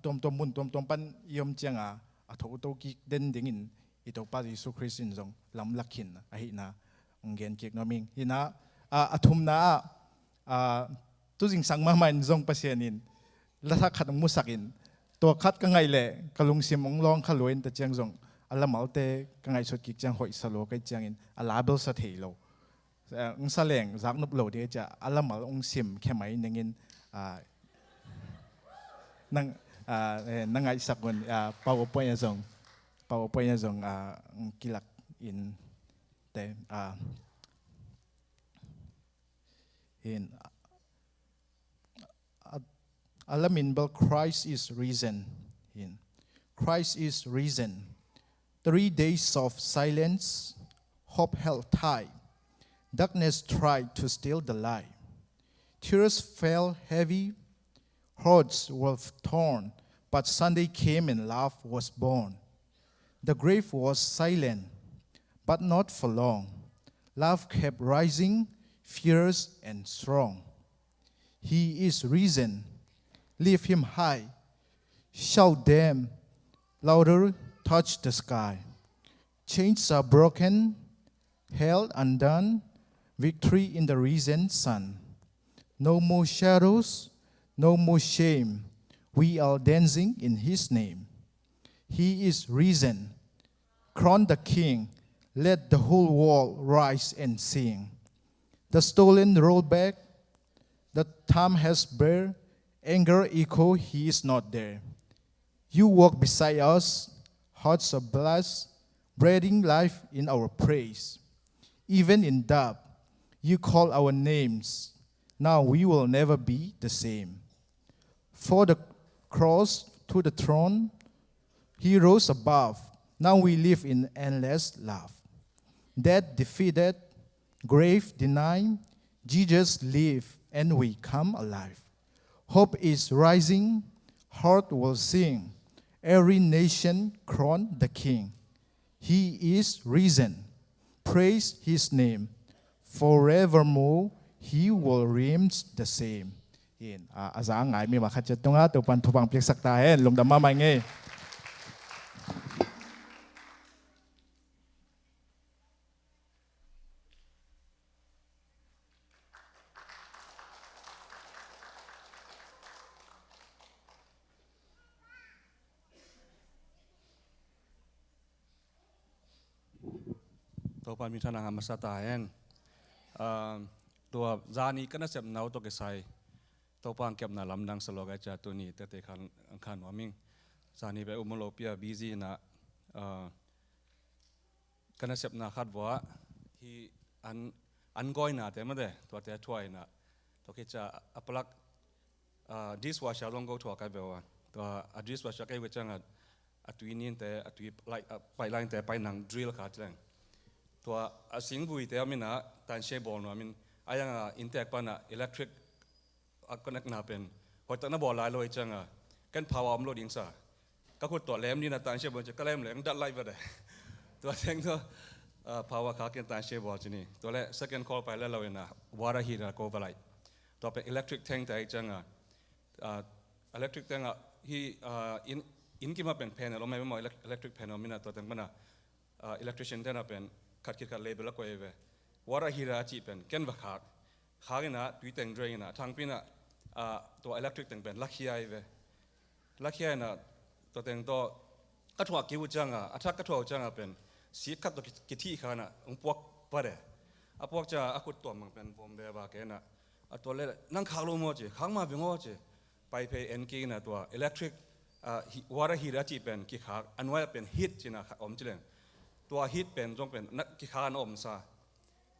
S3: ตัวมุนตัวปันยมเจียงทอกตัวกิกเด่นดิ่งอินอีตัวปาริสุคริสตินจงลำลักขินอาหินาองเกนกิกนอมิงหินาทุมนาตัวจริงสังมามันจงปัสเซียนินและถ้าขัดมุสักินตัวคัดก็ไงแหละกะลุงเสียมองลองขลุ่ยแต่เจียงจงอัลละมาเตก็ไงสุดกิกเจียงหอยสโลก็เจียงอินอัลลาเบลสะเทโลองแสลงจากนุบโลเดียจะอัลละมาองเสียมแค่ไหมนึงอินนั่งไงสักคนเป่าไปยังจงกิลักอินแต่เห็นอัลลามินบอก Christ is risen Christ is risen 3 days of silence hope held tight darkness tried to steal the light tears fell heavy hearts were torn but Sunday came and love was born the grave was silent but not for long love kept rising fierce and strong he is risen lift him high shout them louder touch the sky chains are broken hell undone victory in the risen sun no more shadows no more shame we are dancing in his name he is risen crown the king let the whole world rise and sing the stolen roll back the time has bare anger echo he is not there you walk beside us hearts are blessed breathing life in our praise even in doubt you call our names now we will never be the same for the cross to the throne he rose above now we live in endless love death defeated grave denied Jesus live and we come alive hope is rising heart will sing every nation crown the king he is risen praise his name forevermore he will reign the same in azang ngai mi ma khat chet tonga to pan thobang pek sakta hen lum dam ma mai nge
S12: ตัวปามีธนาหามาสตาเองตัวจานีก็น่าจะเอาตัวเกษยตัวปางเก็บน่าลำดังสโลกจะตัวนี้แต่ขันว่ามิงจานีไปอุโมโลเปียบีซีนะก็น่าจะน่าคาดว่าที่อันก้อยน่ะแต่ไม่ได้ตัวแต่ช่วยน่ะตัวคิดจะอัปลักดิสวาชาลงก็ถั่วกันแบบว่าตัวดิสวาชาก็เวจังตุยนี่แต่ตุยไปไล่แต่ไปหนังดริลขาดแรงตัวสิงบุยแต่อามินะตันเชบอลนะมินอายังอินเตอร์ปานะอิเล็กทริกก็นักนาเป็นพอตั้งนั้นบอลลายลอยจังกันพาวอมโลดิงซาก็คือตัวแหลมนี่นะตันเชบอลจะก็แหลมเลยดัดไล่ไปเลยตัวแทงตัวพาวขาเกินตันเชบอลจีนี่ตัวแรก second call ไปแล้วเราเองนะวาระฮีระโกไปเลยตัวเป็นอิเล็กทริกแทงแต่จังอิเล็กทริกแทงที่อินกิมาเป็นแผ่นเราไม่มองอิเล็กทริกแผ่นมินะตัวแทงมันอิเล็กทริชินแทงเป็นขัดขีดขัดเลเบลก็เอเววาระฮีราจีเป็นเกนวักขากินะตุยแต่งเดรนะทางปีน่ะตัวอิเล็กทริกแต่งเป็นลักขี้ไอเวลักขี้ไอน่ะตัวแต่งตัวกระถวกิวจังอัฐกระถวจังเป็นสีขัดตัวกิที่ขาน่ะองพวกปะเดพวกจะอากุตัวมันเป็นผมเดบาเกน่ะตัวเล่นั่งขาวลงมาจีข้างมาเป็นงอจีไปเพย์เอ็นกีน่ะตัวอิเล็กทริกวาระฮีราจีเป็นกี่ขาอันว่าเป็นฮีทจีน่ะอมจีเลงตัวฮิตเป็นจงเป็นนักกิขานอมซา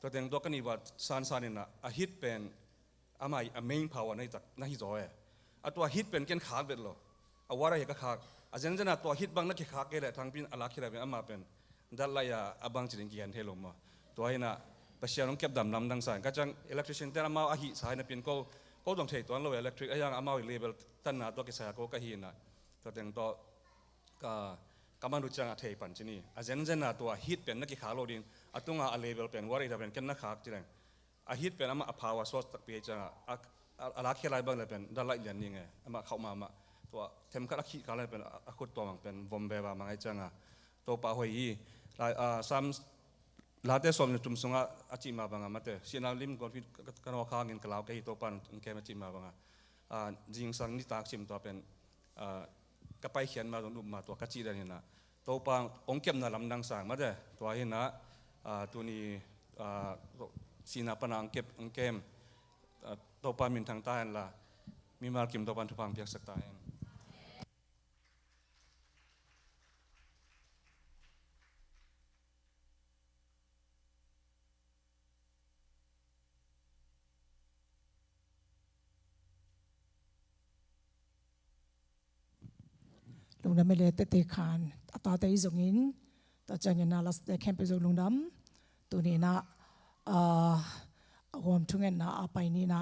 S12: ตัวแต่งตัวกันนี่ว่าซานนี่นะฮิตเป็นอามาเมนพาวในจากนั่นฮิโซเอตัวฮิตเป็นเกณฑ์ขาเวทโล อวาระเหกขากอาจารย์จะน่าตัวฮิตบางนักขากเกล้ทางพินอลาคิระเป็นอามาเป็นดัลลายาอบางจิริงกินเทลมาตัวให้น่ะปัจจัยน้องเก็บดำน้ำดังสายก็จังอิเล็กทริชินแต่ละมาอาหิสายน่ะเป็นก็ต้องเทตัวเราอิเล็กทริกอย่างอามาเลเวลตั้งน่ะตัวกิจก็หินน่ะตัวเต็งตัวกำมันรู้จังเทปันจินีอาจารย์จะน่าตัวฮิตเป็นนักขาโลดินตุงอาเลเวลเป็นวาระเป็นกันนักขากจิรังอาฮิตเป็นอามาภาวะสวสตักเปียจังอลาคิระบางเลยเป็นดัลลายยันนี่ไงอามาเข้ามาตัวเทมคัดขี้กันเลยเป็นอาคุตตัวมันเป็นวอมเบว่ามังไอจังตัวป่าหอยลายซ้ำลาเตสอมในจุ่มสงอาจิมาบางมาเตสินาลิมก่อนพิกันว่าข้างเงินกล่าวแก่ตัวปันแกมาจิมาบางจิงสังนิตาชิมตัวเป็นกระไปเขียนมาตรงมาตัวกัจจิได้เห็นนะตัวปังองเก็บน่ะลำดังสางมาเตตัวเห็นนะตัวนี้สีนาปนังเก็บองเก็บตัวปันมินทางใต้ละมีมากิมตัวปันทุพังเพียกสักตาย
S6: ลงดำไม่เลยเตะขานตาเตยส่งอินต่อจากนั้นเราได้แคมป์ไปส่งลงดำตัวนี้นะหอมทุ่งเงินนะไปนี่นะ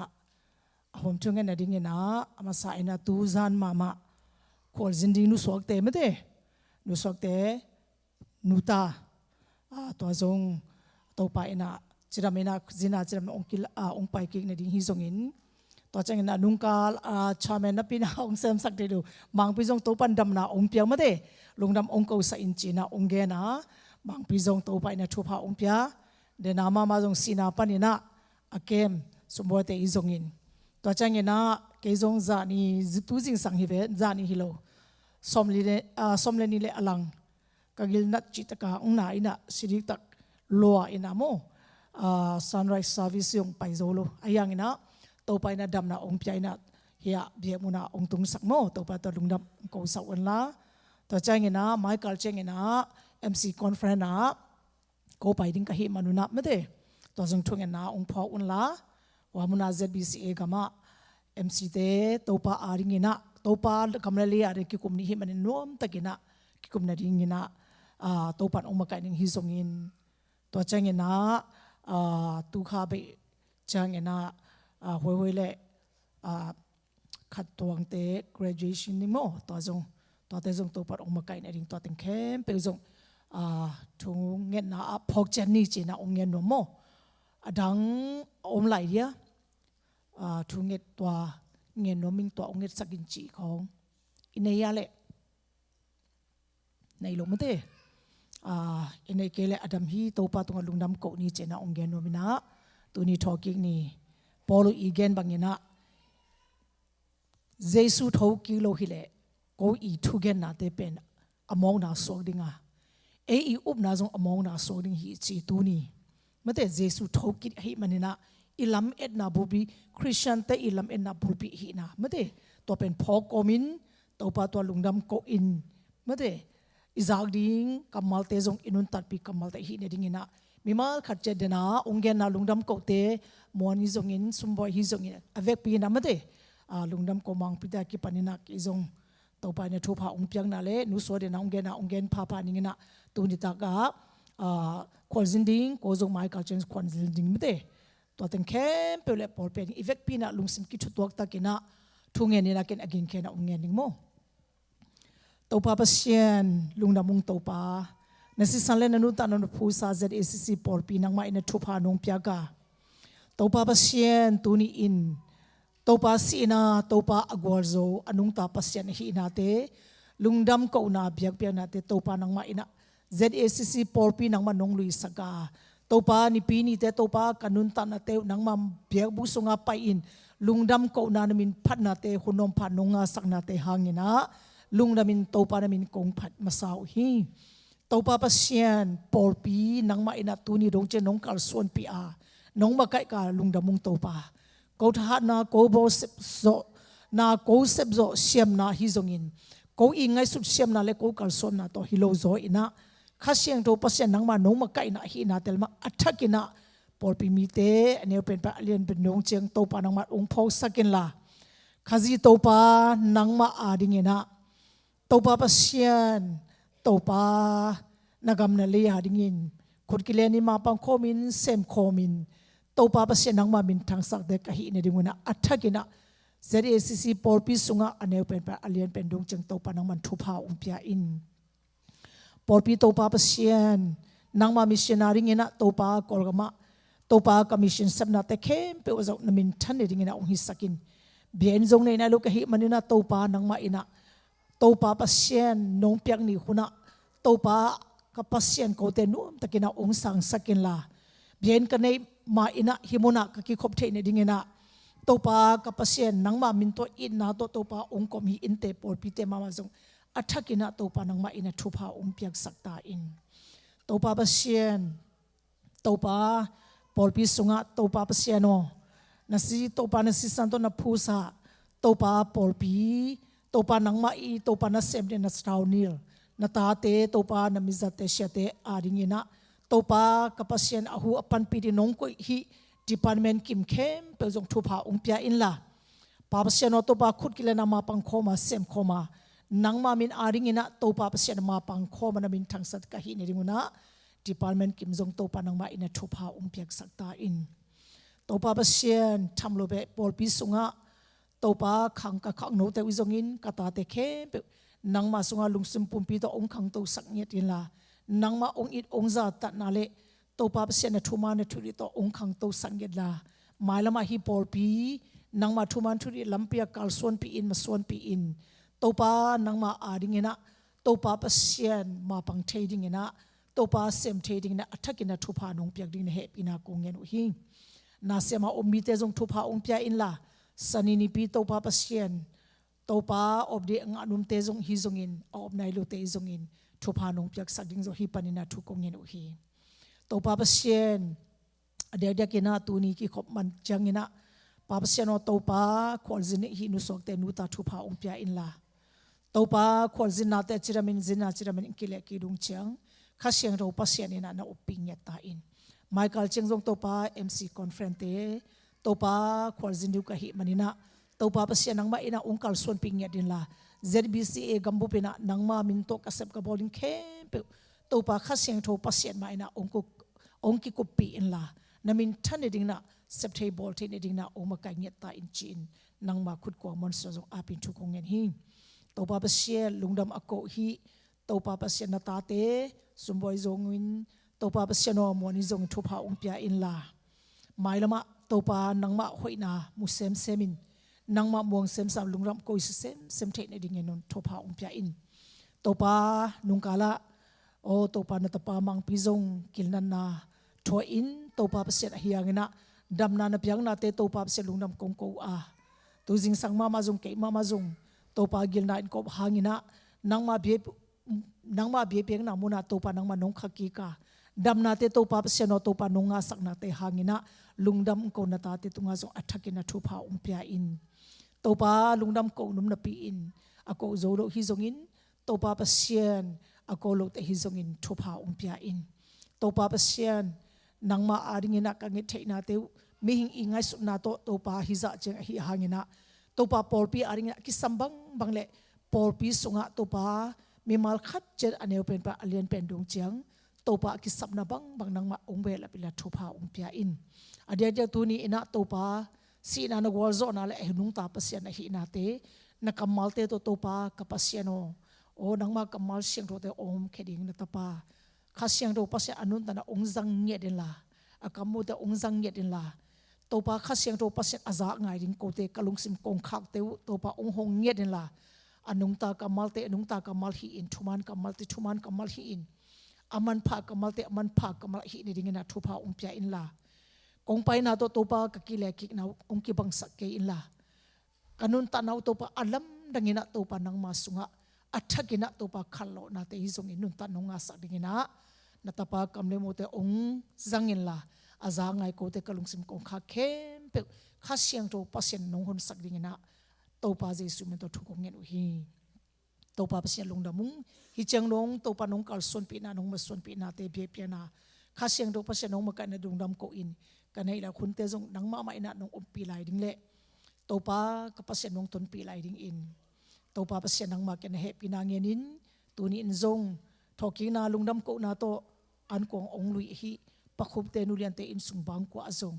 S6: หอมทุ่งเงินนะดิ้งนะมาใส่นะตูซานมาคอลจินดิ้งนุสวกเตะไม่เตะนุสวกเตะนุตาตัวส่งตัวไปนะจิรามินะจินาจิรามองกิลองไปกิกนะดิ้งฮิส่งอินต่อจากนั้นนุ่งกาชาเมนนับปีนาองเซมสักเดียวบางปีจงตัวปันดำนาองเปียมาเดลงดำองเกาสัยจีนาองเกนะบางปีจงตัวไปนะทุพาองเปียเดนามาจงสีนาปันนะอาเกมสมบูรณ์เตอิจงอินต่อจากนั้นเกจงจานีตุจิงสังฮิเวจานีฮิโลสมเลนิเลอลังกากิลนัดจิตกาองนาอินะสิริตักลัวอินาโมsunrise service ยงไปโซโลอายังอินะตัวไปนะดำนะองค์ใหญ่นะเฮียเบียมุนะองค์ตุงสักโมตัวไปตัวลุงดำกูสักวันละตัวใจเงินนะไมเคิลเจงเงินนะ MC conference นะกูไปดิ้งกับเฮียมนุนะไม่ได้ตัวจงทุ่งเงินนะองค์พ่อวันละว่ามุนะ ZBCA กามา MC เตตัวไปอาริงเงินนะตัวไปกำลังเลี้ยอะไรกิคุมนี่เฮียมันนุ่มตะกินะกิคุมนั่นดิ้งเงินนะตัวไปองค์มาไก่ดิ้งฮิซงเงินตัวใจเงินนะตุขาไปจังเงินนะหวยเล่ขัดตัวงเตะ graduation นี่มั้งตัวจงตัวปัดออกมาไกลในดิ่งตัวตึงเข้มไปจงทุ่งเงินนะพกเจนนี่จีน่ะองเงินนู้มั้งดังอมไหลเดียทุ่งเงินตัวเงินนู้มิงตัวองเงินสักินจีของอินเนียเล่ในลงมาเตะอินเนียเกลอดัมฮีตัวปัดตรงลุงดำโกนี่จีน่ะองเงินนู้มินะตัวนี้ทอกิ้งนี่พอลูอีเกนบางอย่างนะเจสุทาวกิโลฮิเลกูอีทุเกนนาเตเป็นอมองนาสวกดิงาอีอุบนาจงอมองนาสวกดิงฮีจีตูนี่มาแต่เจสุทาวกิฮิมันนะอิลัมเอ็ดนาบุบีคริสเตียนแต่อิลัมเอ็ดนาบุบีฮีนะมาแต่ตัวเป็นพอกอมินตัวปะตัวลุงดำโกอินมาแต่อิจากดิงกัมมัลเตจงอินุนตัดปีกัมมัลเตฮีเนี่ยดิงนะมีมาขัดเจดนะองเกนนาลุงดำโกเตมวนฮิจงอินสมบูรณ์ฮิจงอินอเวกปีนะมาเตลุงดำโกมังพิดากิปานินักอิจงตัวไปเนี่ยทุพาองเปียงนาเลนุสวดนะองเกนพาพานิงนะตุนิตากะควอลซินดิงโกจงไมค์คัลเชนควอลซินดิงมาเตตัวเต็งเข้มเปล่าปอลเป็นอเวกปีนะลุงสิมกิชุดตัวตะกินะทุ่งเงินนี่นะกินอกินแค่นะองเกนนิงโมตัวปาเปเซียนลุงดำมุงตัวปานั่นสิสันเลนันุตันนุพูซาเซดเอซีปอลปีนังมาอินทุพานงเปียกาตัวปาเปเซียนตัวนี้อินตัวปาสีนาตัวปาอากวาโซอนุงตาเปเซียนฮีนาเตลุงดำกูนาเบียกเปียนาเตตัวปานังมาอินะ ZACC ปอลปีนังมานงลุยสกาตัวปานิปีนี่เตตัวปากันุนตันนาเตนังมาเบียกบุษงาไปอินลุงดำกูนามินพัดนาเตหุนอมพันนงาสักนาเตหางินะลุงดำมินตัวปานามินกงพัดมาสาวฮีตัวปาเปเซียนปอลปีนังมาอินะตัวนี้ดงเจนงกัลส่วนปีอาน้องมาไกกาลุงดำมุงตัวปากูทัดนากูโบเซบโซนากูเซบโซเชียมนาฮิจงอินกูอิงไงสุดเชียมนาเลกูกัลส่วนนาตัวฮิโลโซอินะข้าเสียงตัวเปเซียนนังมาน้องมาไกนะฮินาเตลมาอัฐกินะปอลปีมีเตอันนี้เป็นปะเลียนเป็นน้องเจียงตัวปานังมาองค์พอสักินละข้าจีตัวปานังมาอาดิงนะ topa pasien topa nagam na liya dingin kut kileni ma pang komin sem komin topa pasien nang ma min thang sak de kahi ne dinguna athagina ZACC porpi sunga aneu pen pa alien pen dong cheng topa nang man thupa umpia in porpi topa pasien nang ma missionary ngina topa kolgama topa commission sabna te khem pe ozo namin than ne dingina ong hi sakin bien zong nei na lo ka hi manina topa nang ma ina topa pasien nong piak ni huna topa ka pasien ko te nu takina ong sang sakin la bien ka nei ma ina himuna ka ki khop the ne dingina topa ka pasien nang ma min to in na to topa ong kom hi in te por pi te ma ma zong athakina topa nang ma ina thupa ong piak sakta in topa pasien topa por pi sunga topa pasieno nasi topa nasi santo na phusa topa por pi topa nang ma i topa na sem de na straunil na ta te topa na mizate shate aringina topa ka pasien ahu apan pi di nong ko hi department kim khem pe jong thupa ong pia in la pa pasien to pa khut kile na ma pang khoma sem khoma nang ma min aringina topa pasien ma pang khoma na min thangsat ka hi ni ringuna department kim jong topa nang ma ina thupa ong piak sakta in topa pasien thamlo be pol pi sunga topa khang ka khang no te wi in kata te khe nang ma sunga lungsum pumpi to ong khang to sak nget in la nang ma ong it ong za ta na le topa pasien na thuma na thuri to ong khang to sang get la mailama hi pol pi nang ma thuman thuri lampia kal son pi in ma son pi in topa nang ma adingena topa pasien ma pang thading ina topa sem thading na athakina thupa nong piak ding na he pina kongen u hi na sema ommi te jong thupa ong pia in la sanini pi topa pasien topa of de ang anum te jong hi jong in of nai lo te jong in thupa nong piak sak ding zo hi panina thu kongen u hi topa pasien adia dia kina tu ni ki khop man changina pa pasien o topa khwalzin hi nu sok te nu ta thupa ong pia in la topa khwalzin na te chiramin zina chiramin kile ki dung chang khasiang ro pasien ina na uping ya ta in Michael Chengjong topa MC conference te topa khwalzin du ka hi manina topa pasien nang ma ina ongkal son ping ya din la ZBCA gambu pina nang ma min to kasep ka bowling camp topa khasiang tho pasien ma ina ongki ko pi in la namin than ding na septhei bol the ding na oma ka nget ta in chin nang ma khut ko mon so jong apin thu ko ngen hi topa pasien lungdam ako hi topa pasien na ta te sumboi zongin topa pasien no moni zong thupa ong pia in la mailama topa nangma hoina musem semin nangma muang sem sam lungram ko sem the ne ding enon thopa ong pia in topa nungkala o topa na tapa mang pizong kilnan na tho in topa pasien hiangina damna na piang na te topa pasien lungnam kong ko a tu jing sang mama jong ke mama jong topa gilna in ko hangina nangma bie peng na muna topa nangma nong khaki ka damna te topa pasien o topa nonga sakna te hangina lungdam ko na ta te tunga jong athakina thupa umpia in topa lungdam ko num na pi in ako zolo hi jong in topa pasien ako lo te hi jong in thupa umpia in topa pasien nangma aringina ka ngi theina te mi hing ingai su na to topa hi za cheng hi hangina topa porpi aringina ki sambang bangle porpi sunga topa mi mal khat cher aneu pen pa alien pen dong chiang topa ki sapna bang nangma ongbe la pila thupa umpia in adia dia tu ni ina topa si na na wal zo na le nung ta pasien na hi na te na kamal te to topa ka pasieno o nangma kamal siang ro te om kheding na tapa khasiang ro pasien anun ta na ongjang nge den la akamu te ongjang nge den la topa khasiang ro pasien aza ngai ring ko te kalungsim kong khak te topa ong hong nge den la anung ta kamal hi in thuman kamal hi in aman pha kamal te aman pha kamal hi ni ringena thupa umpia in la kong pai na to topa ka ki le ki na ong ki bang sak ke in la kanun ta nau topa alam dangina topa nang ma sunga athakina topa khallo na te hizong in nun ta nonga sak dingina na tapa kamle mo te ong zangin la aza ngai ko te kalungsim kong kha khem pe khasiang to pasien nong hon sak dingina topa jesu men to thukong ngen u hi topa pasien lungdamung hi changlong topa nong kal son pi na nong ma son pi na te bie pi na khasiang to pasien nong ma ka na dungdam ko in kanai la khun te jong nang ma ina nong pi lai ding le topa ka pasien nong ton pi lai ding in ตัวป้าเสียนังมากันเฮปีนางเงินินตัวนี้อินซงทอกิงนาลุงดำกูนาโตอันกวงองลุยฮีปะคุบเตนุเลียนเตอินสุงบางกว่าซง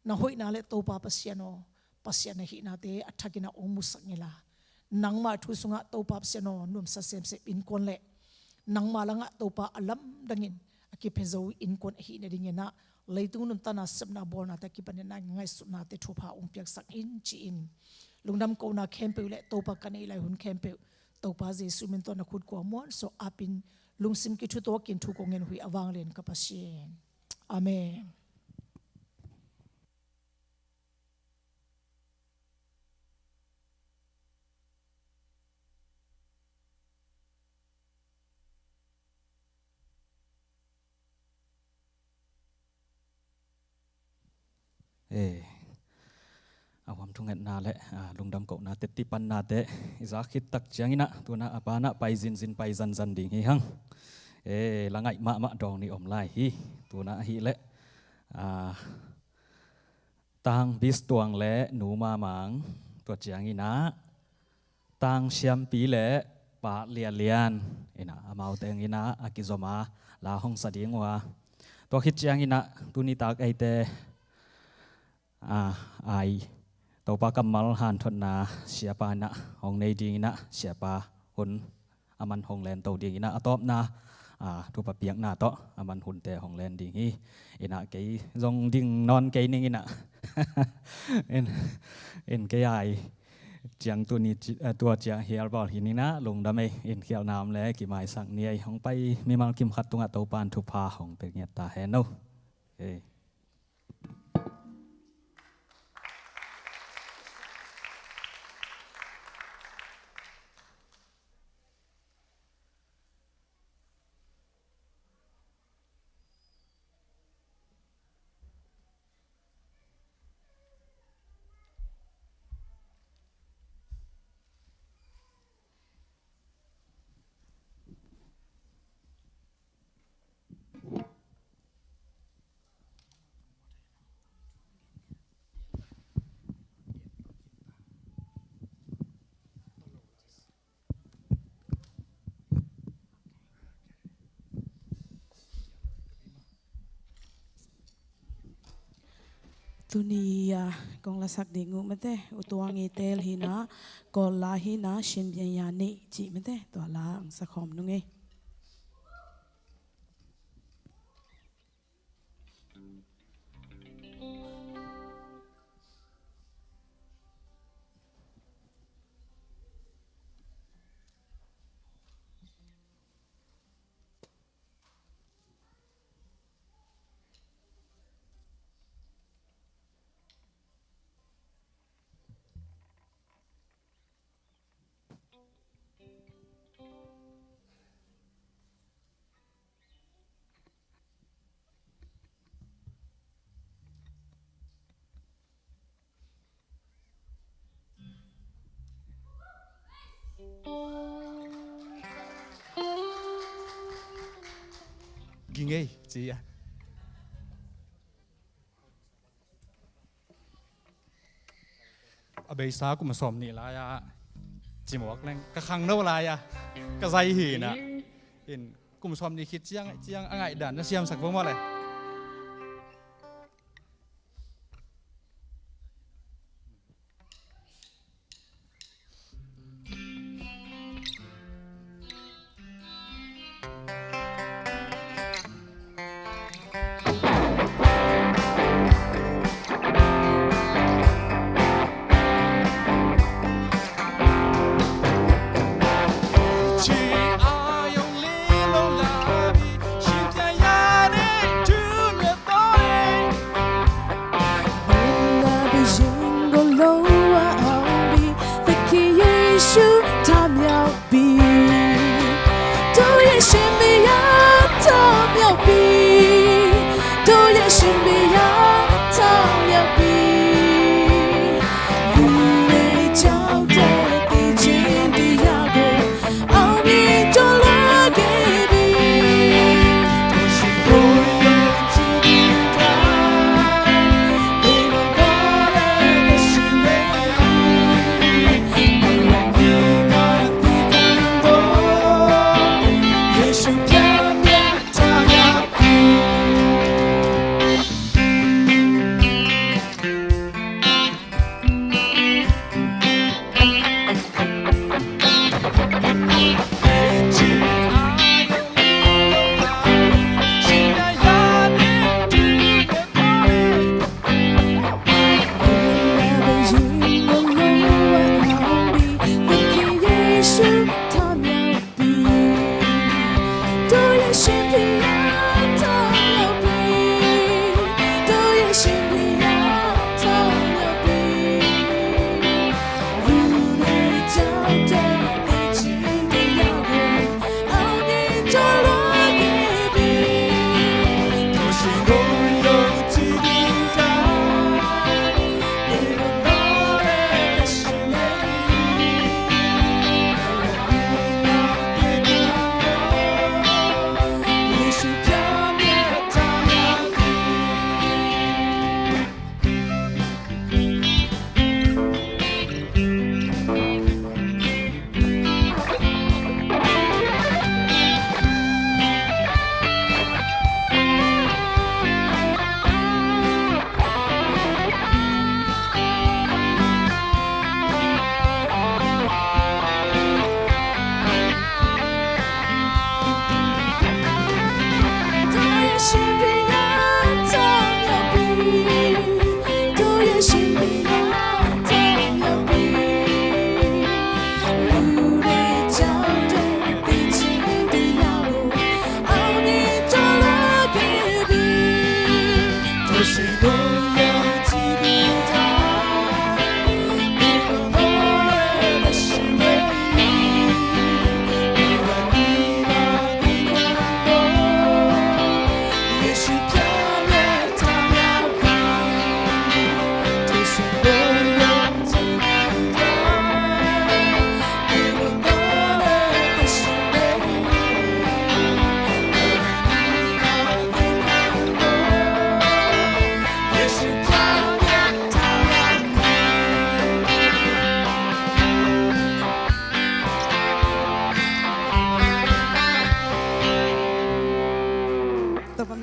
S6: นาหอยนาเลตัวป้าเสียโนปัสยานะฮีนาเตอัฐกินาองมุสักเงลานังมาทุสุงะตัวป้าเสียโนนุ่มสัเซมเซอินคนเละนังมาลังะตัวป้าอลัมดังินอากิเพโซอินคนฮีเนดิเงนะเลยตุงนุนตานาสมนาบอนาตะกิปันนาไงสุนาเตทุพาองเปียกสักอินจีอินลุงดำกูนาเข้มเปิลเละตัวป้ากันไอไลหุนเข้มเปิลตัวป้าเจสุมินตัวนักขุดกว่าม้วนโซอาปินลุงซิมกิชุตัวกินทุกองเงินหุยอวังเลนกับปัสเยนอาเมน
S1: เอาความทุ่งเงินนาและลุงดำเก่านาเตติปันนาเตอิสาคิดตักเจียงอินะตัวนาอาปานะไปจินไปจันดิ่งฮิฮังละไงมะดองนี่อมไลฮีตัวนาฮีและตังบิสตวงและหนูมาหมางตัวเจียงอินะตังเชียมปีและปะเลียนอินะอามาเตงอินะอากิซมาลาห้องสดีงวาตัวคิดเจียงอินะตัวนี้ตากไอเตไอตัวปากำมัลหันทนาเสียปานะห้องในดีนะเสียปาคนอามันห้องแลนตัวดีนะอตอบนะทุบเปียกหน้าโตอามันหุ่นแต่ห้องแลนดีงี้อินะเกยจงดิ่งนอนเกยนี่นะเอ็นเกยไอเจียงตัวนี้ตัวเจียงเฮียร์บอลหินนี่นะลงดำเอ็นเขียวน้ำและกี่ไม้สักเนี่ยห้องไปมีมัลกิมขัดตรงตัวปานทุพาห้องเป็นเงียตาแฮนโน
S13: ตุนียกองละสักดิงูมันเตอุตัวงีเตลหินะกอลาหินะชิมเบียยานิจิมันเตตัวลาอังสะคอมนุงเอ
S3: กิงเอ้จีอะอเบยซากุมาสมนี่ลายะจิมวกนั่งกะคังเน่าลายะกะใจหีนะเห็นกุมาสมนี่คิดเจียงอะไรด่านจะเสียมสักพวกมั้งเลย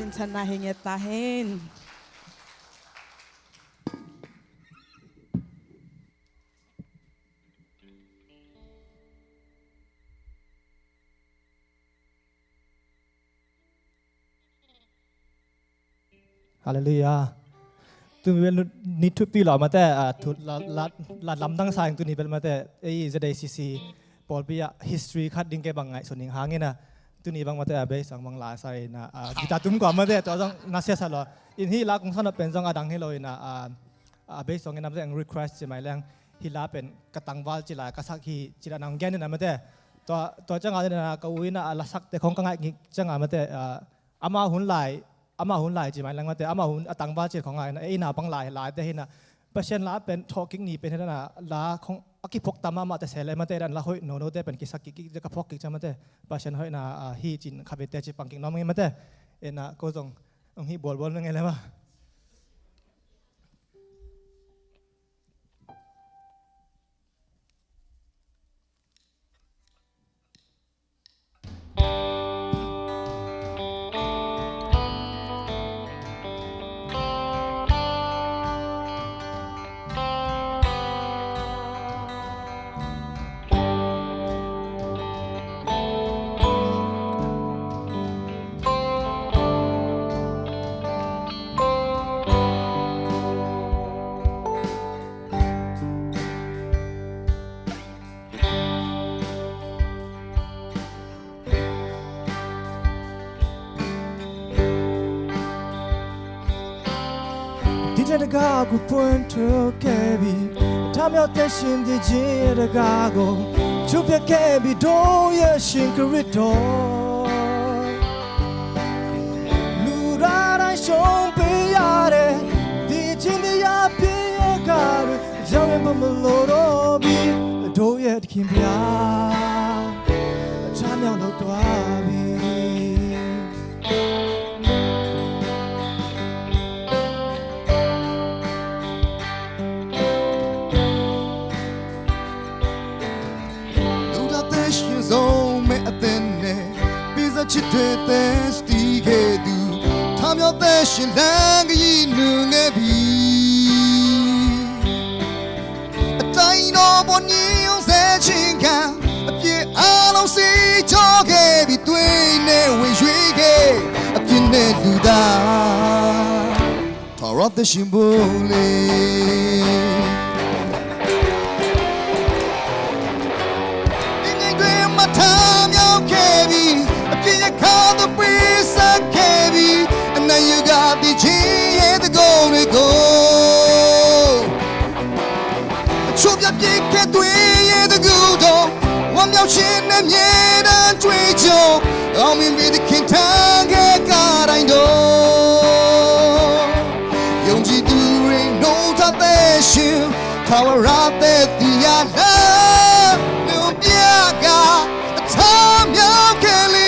S13: min chana hinget tahin.
S14: Hallelujah. Tu will need to be la mate tu la lam dang sang tu ni bel mate ei je dei sisi Paul pia history khat ding ke bangai soning hangena tu ni bang mate abe sang bang la sai na kita tum ko mate to jong na sia sa lo in hi la kong san pen jong adang hi loi na abe song na mate request je mai lang hi la pen katang wal chi la ka sak hi chi la nang gen na mate to jang a na ka ui na la sak te khong ka ngai jang a mate ama hun lai ama hun laiจีไหมลังมาแต่ama hunตังบ้าเจ็ดของไงนะไอ้หน้าบังหลายแต่เห็นนะเปอร์เซ็นต์ละเป็น talking นี่เป็นนะละของกิพกตามมาแต่เสร็จเลยมาแต่ดันละห้อยโนแต่เป็นกิสักกิจะกับพกกิจะมาแต่เปอร์เซ็นต์ห้อยนะฮีจินคาเฟ่แต่จีปังกิน้องไงมาแต่เอ็นนะก็ต้องฮีบอลยังไงเลยมา
S15: 的가고 point 개비 타며 대신 디지를 가고 주변 개비 도의 싱크리토 루라란 숑페야레 디진디야 피어가르 정의 범물로로비 도의 김비야 타며 너도아비
S11: chitwe testi ke du thamyo te shin lang yi nu nge bi tai no bon ni yong se chin kan a pie a long si cho ke bi twai ne wen yue ke a pie ne lu da ta ro te shin bo le ni dwe ma thamyo ke bi you call the breeze of Kevy, and then you got the G and the golden gold. Chụp giáp chiếc cái túi and the good dog, one nhau trên em nhẹ đơn truy chiều, ông mình bị the king thang cái cả đánh đố. Dùng gì tu ring no ta tê siêu, thao ra tê tia la, nếu biết cả tham nhau cái ly.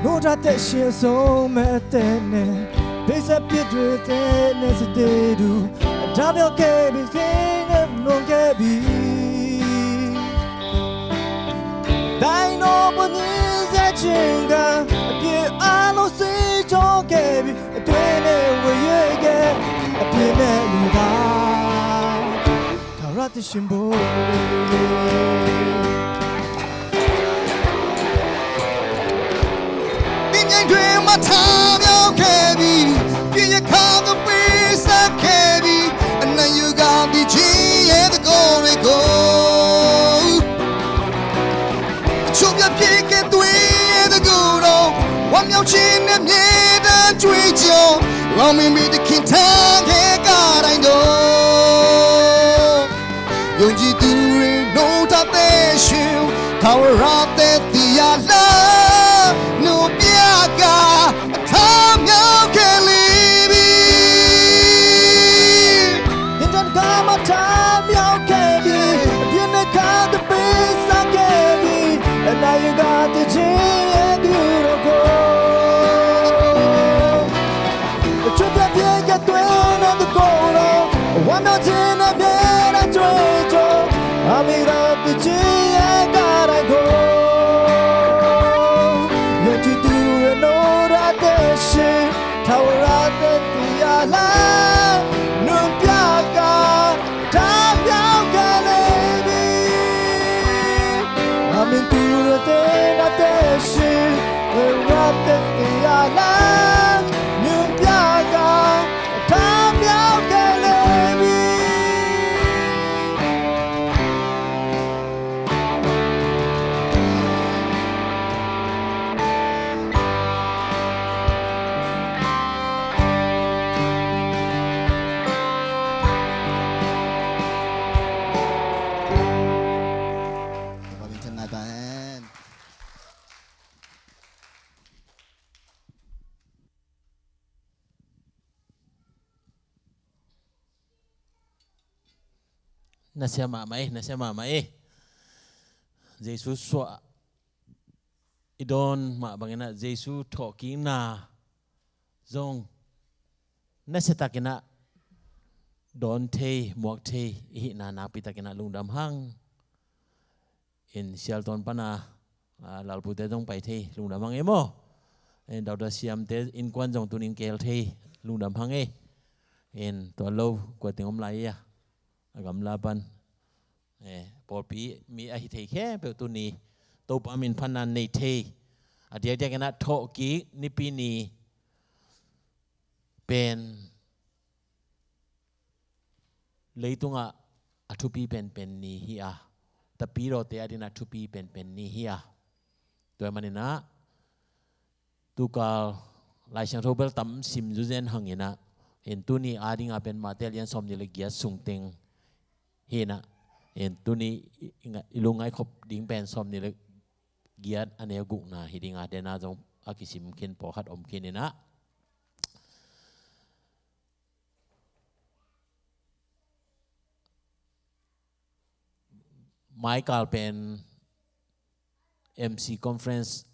S15: 노자 대신 소매 때네 베이스 비트 때네 스테루 다며 개비 생은 농개비 다이노 보니 세친가 비 알로 시조 개비 되네 왜에게 비네 누가 가라티 심보
S11: Dream my time, you carry. Can you call the breeze of carry? And then you got the G and the glory gold. Chụp giáp chiếc cái túi and the good old. One nhau trên em nhẹ đơn truy chiều. Lòng mình bị the king thang cái cả đánh đố. Dùng gì tu าวราเตติยาลานูเปียกาทำยาวแค่ลีบี
S15: ดินจันกามาทำยาวแค่บีเพียงในข้าจะปีสักแค่บีและนายก็จะเชื่อกูรโกชุดเพียงแค่ตัวนั้นตะโกนวันนั้นที่นั่นเพียงนั้นช่วยจบอามีรักที่เชื่อกันได้ก็ยังที่ดูเรื่องโน้ตเด็กสิทาวราเตติยาลานุ่มยากาทำยาวแค่เลบีอามีดูเรื่องเด็กสิทาวราเตติยาลานุ่มยากาทำยาวแค่เลบี
S10: Tupa min chan na ta hen.
S16: Nasema mai Jesus swa idon ma bangena Jesus talking na zong nasetakina don the muak the hi na pitakina lungdam hang in Shelton pana lalpute dong pai the lungdam hang emo en dawda siam te in kwan jong tuning kel the lungdam hang e en to lo kwa tingom lai ya agam lapan pol pi mi a hi thei khe pe tu ni to pa min phanan nei the adia dia kana tho ki ni pi ni pen leitunga athupi pen ni hi a tapi ro te adina thupi pen ni hi a to manina tu kal lai sang thobel tam sim ju zen hangina en tu ni adinga pen matel yan som ni le gia sungteng hena en tuni ilungai khop ding pen som ni le giat ane gu na hidinga dena jong akisim kin po khat om kin na Michael pen MC conference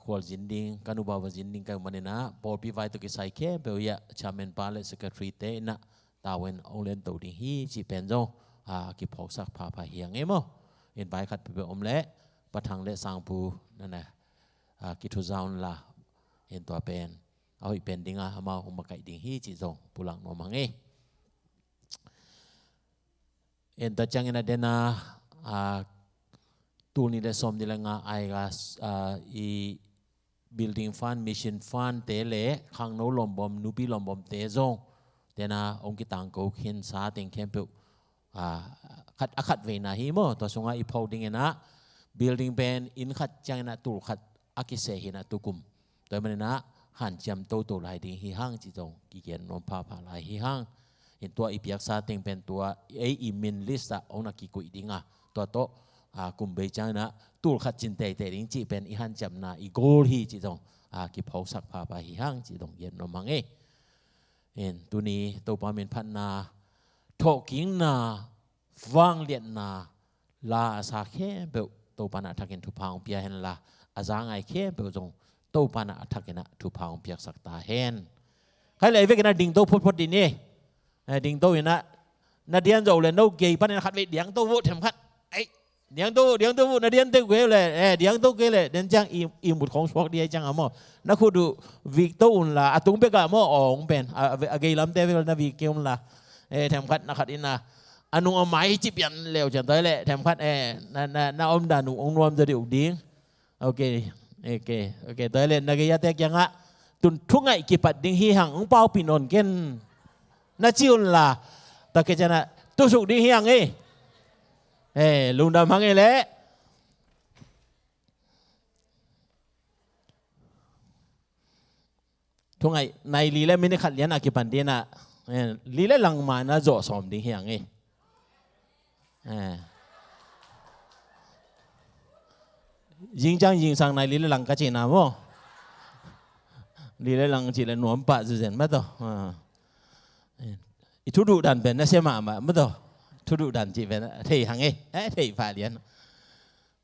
S16: khwal jinding kanuba wa jinding ka manena por pi vai to ki sai ke be ya chairman pale secretary te na tawen olen to ding hi chi pen jo ki phok sak pha hiang emo in bai khat pe om le pathang le sang pu na na ki thu zaun la in to pen au i pen dinga ama hum kai ding hi chi zo pulang no mangi en ta chang ina dena tu ni le som ni la nga ai ga i building fund mission fund te le khang no lom bom nu pi lom bom te zo dena ong ki tang ko khin sa teng khem pe khat ve na hi mo to sunga i phau ding ena building pen in khat chang na tur khat akise hi na tukum to man na han cham to lai ding hi hang chi jong ki gen nom pha lai hi hang in tua i piak sa teng pen tua i min list a ona ki ku dinga to kum be chang na tur khat chin te ding chi pen i han cham na i gol hi chi jong ki phau sak pha hi hang chi dong yen nom mang e en tu ni to pa min phan na tho king na wang lian na la sa khe be to pa na thakin thu phang pia hen la azang ai khe be jong to pa na thakina thu phang piak sak ta hen khai lai ve kina ding to phot din ni ding to ina na dian zo le no ge pa na khat ve diang to wo them khat ai diang to wo na dian te ge le diang to ge le den chang i mut khong swak dia chang amo na khu du vik to un la atung be ka mo ong pen a ge lam te ve na vi kem la them khat na khat ina anung om mai chi pian leo chan tới le them khat na om da nu ong nuam za diu ding okay tới lên na ge ya tek yang a tun thu ngai ki pat ding hi hang ong pau pinon ken na chiun la ta ke chana tu su ding hiang e lung dam hang e le thu ngai nai li le min khat lian a ki pan de na li le lang ma na zo som ding hiang ยิงจังยิงสังในลีเลลังกะจีนาโมลีเลลังจีเลนวมปะจุเซนมาต่ออีทุดุดันเป็นนะเสมามาต่อทุดุดันจีเป็นเทหังเอเทฝ่ายเลียน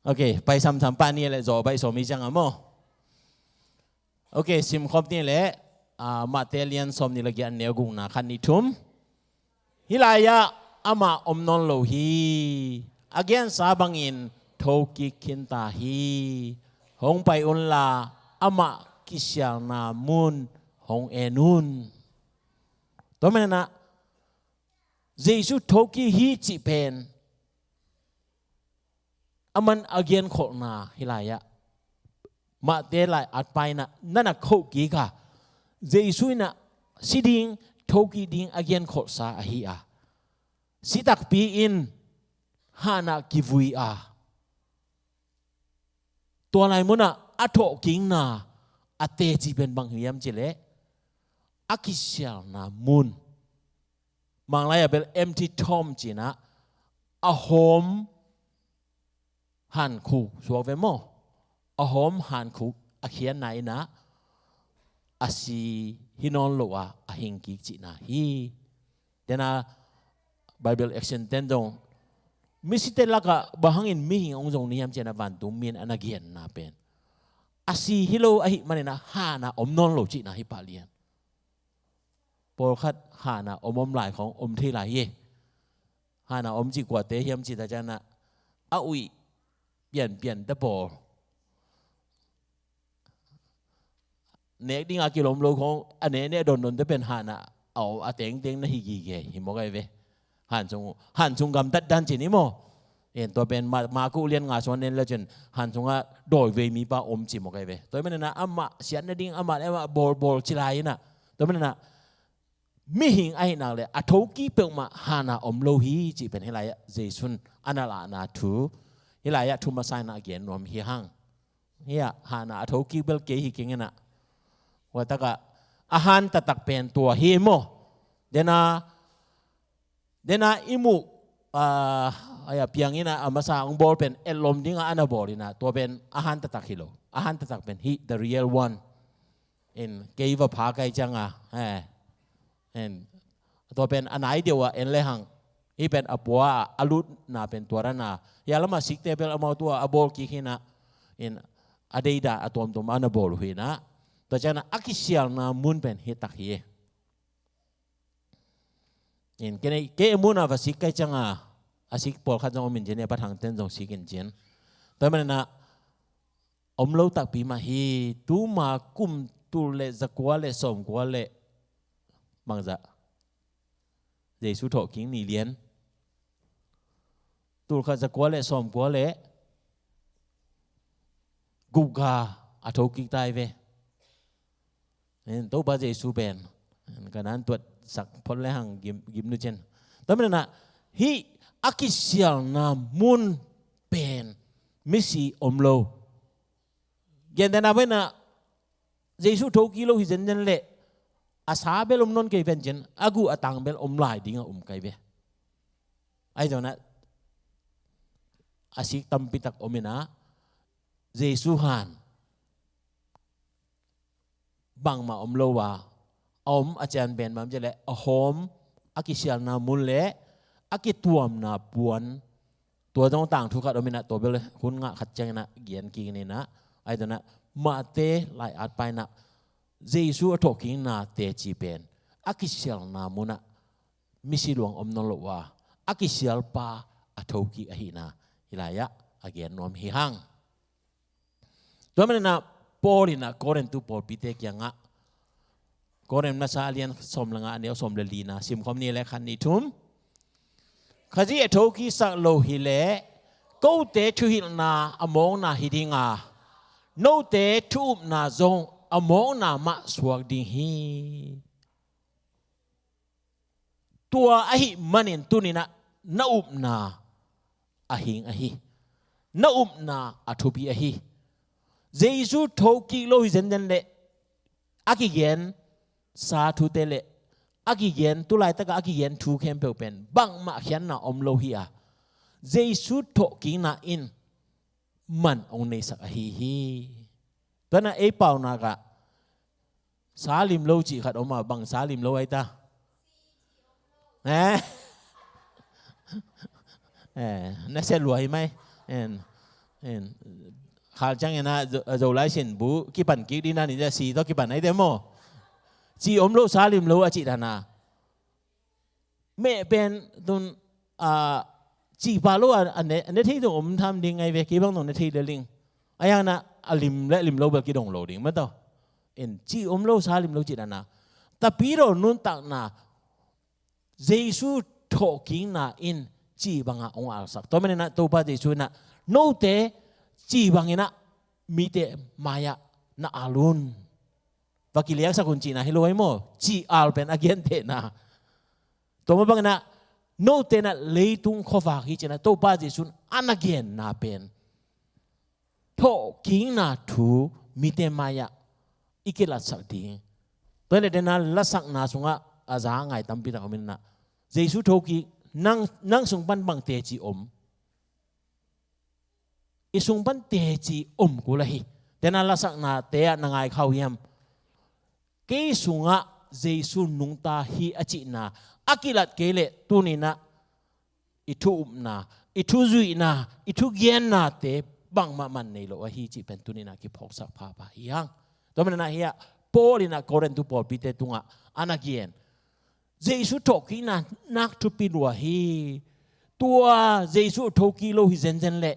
S16: โอเคไปซ้ำๆป้านี่แหละจ่อไปสมิจังอ่ะโมโอเคซิมคอมนี่แหละมาเตเลียนสมนี่ละกันเนียกุงนะคันนิทุมฮิลายะอามาอมนนโลฮีอาเกนซาบังอินโทกิคินตาฮีหงไปอุนลาอามากิเชียนามุนหงเอนุนตัวมันนะเยซูโทกิฮีจิเป็นอามันอาเกนโคนาฮิลายะมาเตลายอัดไปนะนั่นน่ะโคกีกะเยซูน่ะสิดิงโทกิดิงอาเกนโคซาฮีอาสิตักปีอินฮานากิวุยอาตัวอะไรมุนะอัฐกิงนาอัตเตจิเป็นบางเฮียมจิเลอากิเชียนามุนบางรายเป็น empty tomb จินะอาโฮมหันคูสวกเวโมอาโฮมหันคูอาเขียนไหนนะอาศิฮินอนโลวาอาหิงกิจินะฮีเดนะBible action tendong misite laka bahangin mihi ong jong niyam chena bantu min anagian na pen asi hilo ahi manena hana omnon lo chi na hi palian por khat hana omom lai khong om thi lai ye hana om chi kwa te hiam chi ta jana a ui pian ta por nek ding a kilom lo khong ane ne don ta pen hana au a teng na hi gi ge hi mo kai veหันจงกำตัดดันจีนี่โมเห็นตัวเป็นมากูเรียนงานส่วนนี้แล้วจนหันจงว่าโดยเวมีป้าอมจิมโอเคเวตัวมันนะอามาเสียนดิ้งอามาเนี่ยว่าบอลจิลายนะตัวมันนะมิหิงไอ้นางเลยอัฐกี้เปิงมาหานาอมโลหีจีเป็นเฮลายะเจสุนอันนั้นละนาทูเฮลายะทุมาไซนาเกียนรวมเฮียหังเฮียหานาอัฐกี้เบลเกฮิกิงนะว่าตะกะอาหารตักเป็นตัวเฮโมเดนะอิมุเพียงนี้นะมาสร้างบอลเป็นเอลมดิ้งอันบอลนะตัวเป็นอาหารตักฮิโลอาหารตักเป็นฮี the real one เอ็นเกี่ยวกับผาไก่จังอ่ะเอ็นตัวเป็นอันไหนเดียวเอ็นเลยหังนี่เป็นอปัวอลุดน่าเป็นตัวนั้นนะอย่าละมาสิกเตเปลเอามาตัวอบอลกี่นะเอ็นอเดียดาตัวอันบอลหุยนะตัวจังนะอักษิลนะมุนเป็นฮีตักฮีเห็นเกย์มุนอาสิกไก่จังอาสิกปอลขัดจงอมินเจเนปะทางเต้นจงสิกินเจนแต่มันนะอมโลตักปีมาฮีตูมากุมตูเลจะกัวเลสมกัวเลบางจะเยซูโถกิงนี่เลี้ยนตูขัดจะกัวเลสมกัวเลกูกาอาโถกิกตายเวเห็นตัวบาเยซูเป็นกันนั้นตัวสักพลเลยหังกิมนุเจนแต่มันนะฮีอากิเซียลนามุนเป็นมิสีอมโลเย็นแต่นาเป็นนะเยซูโทกิโลฮิเจนเจนเล่อาสาเบลอมนนเกยเป็นเจนอากูอาตังเบลอมลายดิ้งอมไกเบไอ้เจ้านะอาศิกตัมปิตักอมินะเยซูฮันบังมาอมโลวาอมอาจารย์เป็นมันจะเลยอหอมอากิเชียลนามุลเละอากิตัวมนาปวนตัวต้องต่างทุกข์อมินะตัวเบลคุณงะขัดใจนะเกียนกีนี่นะไอ้ตัวนะมาเตไลอัดไปนะเยซูอถกิงนาเตจีเป็นอากิเชียลนามุนะมิสิหลวงอมนลวาอากิเชียลปาอถกิอหินาฮิลายะอาเกียนนวมฮิฮังตัวมันนะปอลินะโคเรนตุปอลปิเตกยังะก็เรียนมาซาเลียนสมละงานเดียวสมเลลีนะสิมคอมนี่แหละคันนี้ทุ่มขจีเอโทกีสักโลหิเลกูเตชุหิลนาอมองนาฮิดิงาโนเตทุบนาจงอมองนามาสวกดิฮีตัวอหิมันเห็นตุนี่นะนาอุบนาอหิงอหินาอุบนาอทุบีอหิเยซูโทกีโลหิเจนเดนเลอากิเกนสาธุเตเลอากิเยนตุไลตะกะอากิเยนทูเข้มเปเป็นบังมาเขียนนะอมโลหิอาเยซูโถกิงนะอิน มันองในสักฮีตอนนั้นไอ้เป่านักะสาลิมโลจีขัดออกมาบังสาลิมโลไอ้ตาน่าเสียรวยไหมขาจังเงี้ยนะเราไล่เส้นบุกี่ปันกี่ดีนั่นนี่จะสีต่อกี่ปันไอ้เดโมจีอมโลสาลิมโลอาจิตานาแม่เป็นตุนจีปาโลอันนี้ที่ตรงอมทำดิ้งไงเวกี้บ้างตรงนี้ที่เดลิงไอ้ยังนะลิมและลิมโลแบบกี่ดงโลดิ้งมั้งต่อจีอมโลสาลิมโลจิตานาแต่ปีเรานุนตักนาเยซูทอกิงนาอินจีบังอาองอาสักตัวมันนะตัวป้าเยซูนะโนเตจีบังเนะมีเตมายานะอาลุนว่ากิเลสสักคนจีนะฮิโลไอโมจีอาลเป็นอาเกนเตนะตัวมันบังนะโนเตนะเลยตุงขวากิจนะตัวป้าเยซูอันอาเกนนาเป็นทอกิงนาทูมีเตมายาอีกลัดสักดีตัวนี้เดน่าลัดสักนาสุงะอาจารย์ไงตั้มปีตะเขามินนะเยซูทอกินั่งสุงปันบังเตจีอมอีสุงปันเตจีอมกูเลยเดน่าลัดสักนาเตะนังไงเขาเยี่ยมเกสุงะเยซูนุงตาฮีอจินาอากิลัดเกเลตุนีนะอิทุอุมนาอิทุจุยนาอิทุเกียนนาเตบังมามันในโลกฮีจิเป็นตุนีนะกิพกสักพาพายังตัวมันนะเฮียโปลินะโคเรนตุปอลปิเตตุงะอานาเกียนเยซูทอกินะนักทุปิลัวฮีตัวเยซูทอกิโลฮิเซนเซนเล่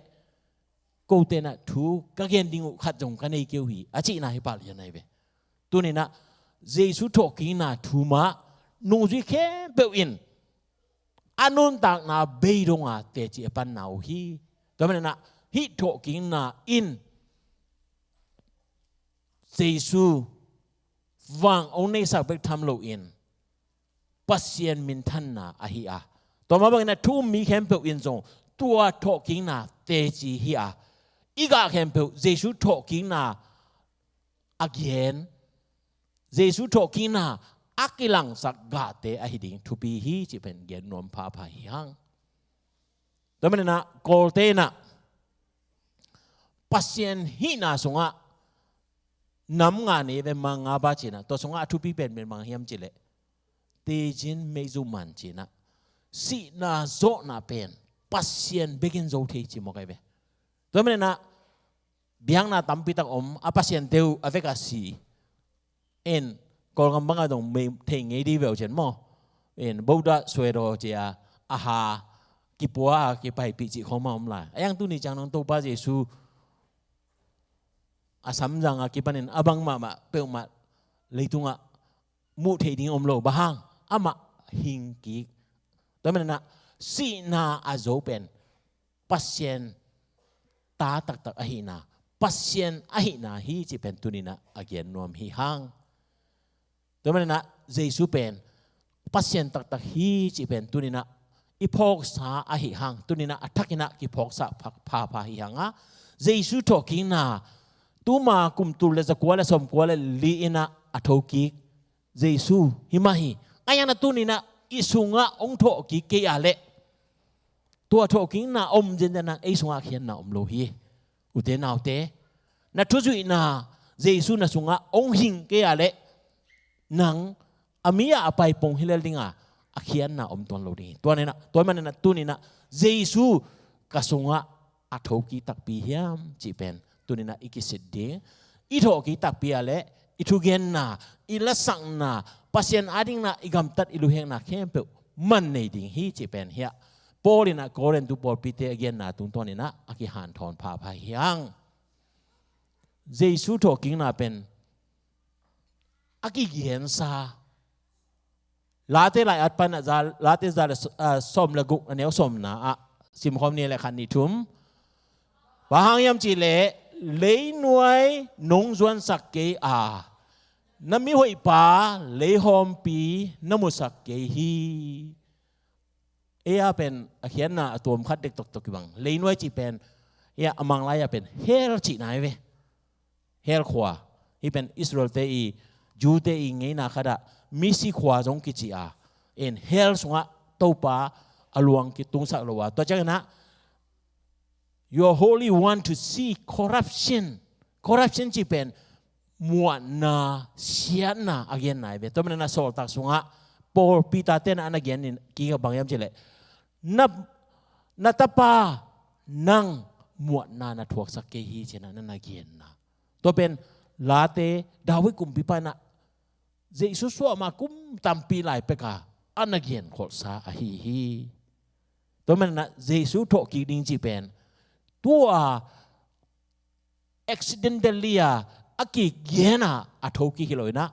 S16: กูเตนะทูกะเกียนดิงุขัดจงกันในเกียวฮีอาจินาฮิปาลยันไงเวตัวนี้นะเยซูทอกินะทูมานูจิเคเปอินอานุนตักนาเบยดงอาเตจิปันนาอูฮีตัวมันนะฮิทอกินะอินเยซูวางองค์ในสักเบกทำโลอินปัสเซียนมินทันนาอาฮิอาต่อมาบางนะทุ่มมีแคมเปอินซงตัวทอกิงนาเตจีฮิอาอีกาแคมเปเยซูทอกิงนาอาเกียนเยซูทอกิงนาอากิลังสักกาเตอาฮิดิงทุปีฮีจิเป็นเกียนนวมพาพาฮิฮังต่อมานะโกลเตนะปัสเซียนฮินาสงะน้ำงานนี้เป็นมังงาบาจินะตัวสงะทุปีเป็นมังเฮียมจิเลเตจินเมซุมันจินะสีนาโซนาเป็นปัสเซียนเบกินโซเทจิโมกไอเบตัวมันนะเบียงนาตัมปิตักอมอาปัสเซียนเตวอเวกาซีกอลกำบังอาดงเมเทงเงดีเวลเจนโมบูดาสวยโรเจียอาฮากิปัวกิไปปิจิของมาอมลายยังตุนี่จังน้องตัวป้าเยซูอาสัมจังอากิปันินอาบังมาเปิลมาเลยตุงอามุเทดิงอมโลบะฮังอามาหิงกิตัวมันนะสีนาอาโจเป็นปัสเซียนตาตักตักอหินาปัสเซียนอหินาฮีจิเป็นตุนินะอาเกียนนวมฮิฮังตัวมันนะเยซูเป็นปัสเซียนตักตักฮีจิเป็นตุนินะอีพอกสาอหิฮังตุนินะอัทักินะกิพอกสาพาพาฮิฮังอ่ะเยซูทอกินาตูมากุมตุลเลจะกวาเลสมกวาเลลีอินะอัทอกิเยซูฮิมาฮีอายังนะตุนินะอิสุงะองทอกิเกียเลตัวทอกินะอมเจนนะไอสุงะเขียนนะอมโลฮีอุเตนาอุเตนะทุจุยนะเยซูนะสุงะองหิงเกียเลนังอามียาไปปงฮิเลลิงะอาเขียนนะอมตัวโลดีตัวนี้นะตัวมันนะตุนินะเยซูกสุงะอัทอกิตักปีเฮียมจีเป็นตัวนี้นะอีกิสิดดีอีทอกิตักปีอะไรอีทุเกนนะอีละสังนะปัสเซียนอาดิงนะอีกำตัดอีลูเฮงนะเข้มเปมันในดิ่งฮีจีเป็นเฮียโปลินะโกเรนตุปอลปิเตเกนนะตุงตัวนี้นะอากิหันทอนพาพาเฮียงเยซูทอกิงนะเป็นอากิเกียนซาลาเตไลอัดปันนะลาเตซาสมละกุกอันนี้สมนะสิมคอมนี่แหละคันนี้ทุ่มบางยามจีเล่เลยหน่วยนงจวนสักเกอาน้ำมีหอยป่าเลยหอมปีน้ำมุสักเกฮีเป็นเขียนนะตัวมคัดเด็กตกบังเลยหน่วยจีเป็นอมังไลเป็นเฮลจีไหนเวเฮลขวาที่เป็นอิสราเอลเตอีจูเตอีไงนะขดามิสิขวาจงกิจิอาเฮลสงะตัวป่าอลวงกิตุงสักลวะตัวเจ้านะ your holy one to see corruption จีเป็นมัวนาเสียนาอเกนไหนเบตัวมันน่าสอลตักสุงะปอลปีตาเตนอันอเกนนี่กี่กับบางยามเจเลนัตปานังมัวนานาทวกสักเกฮีเจนะนั่นอเกนนะตัวเป็นลาเตดาวิกุมปิปานะเจสุสวมากุมตัมปีไหลเปกาอันอเกนขอสาอฮีตัวมันน่ะเจสุทอกีดิงจีเป็นตัว accidentally aki gena athoki hiloina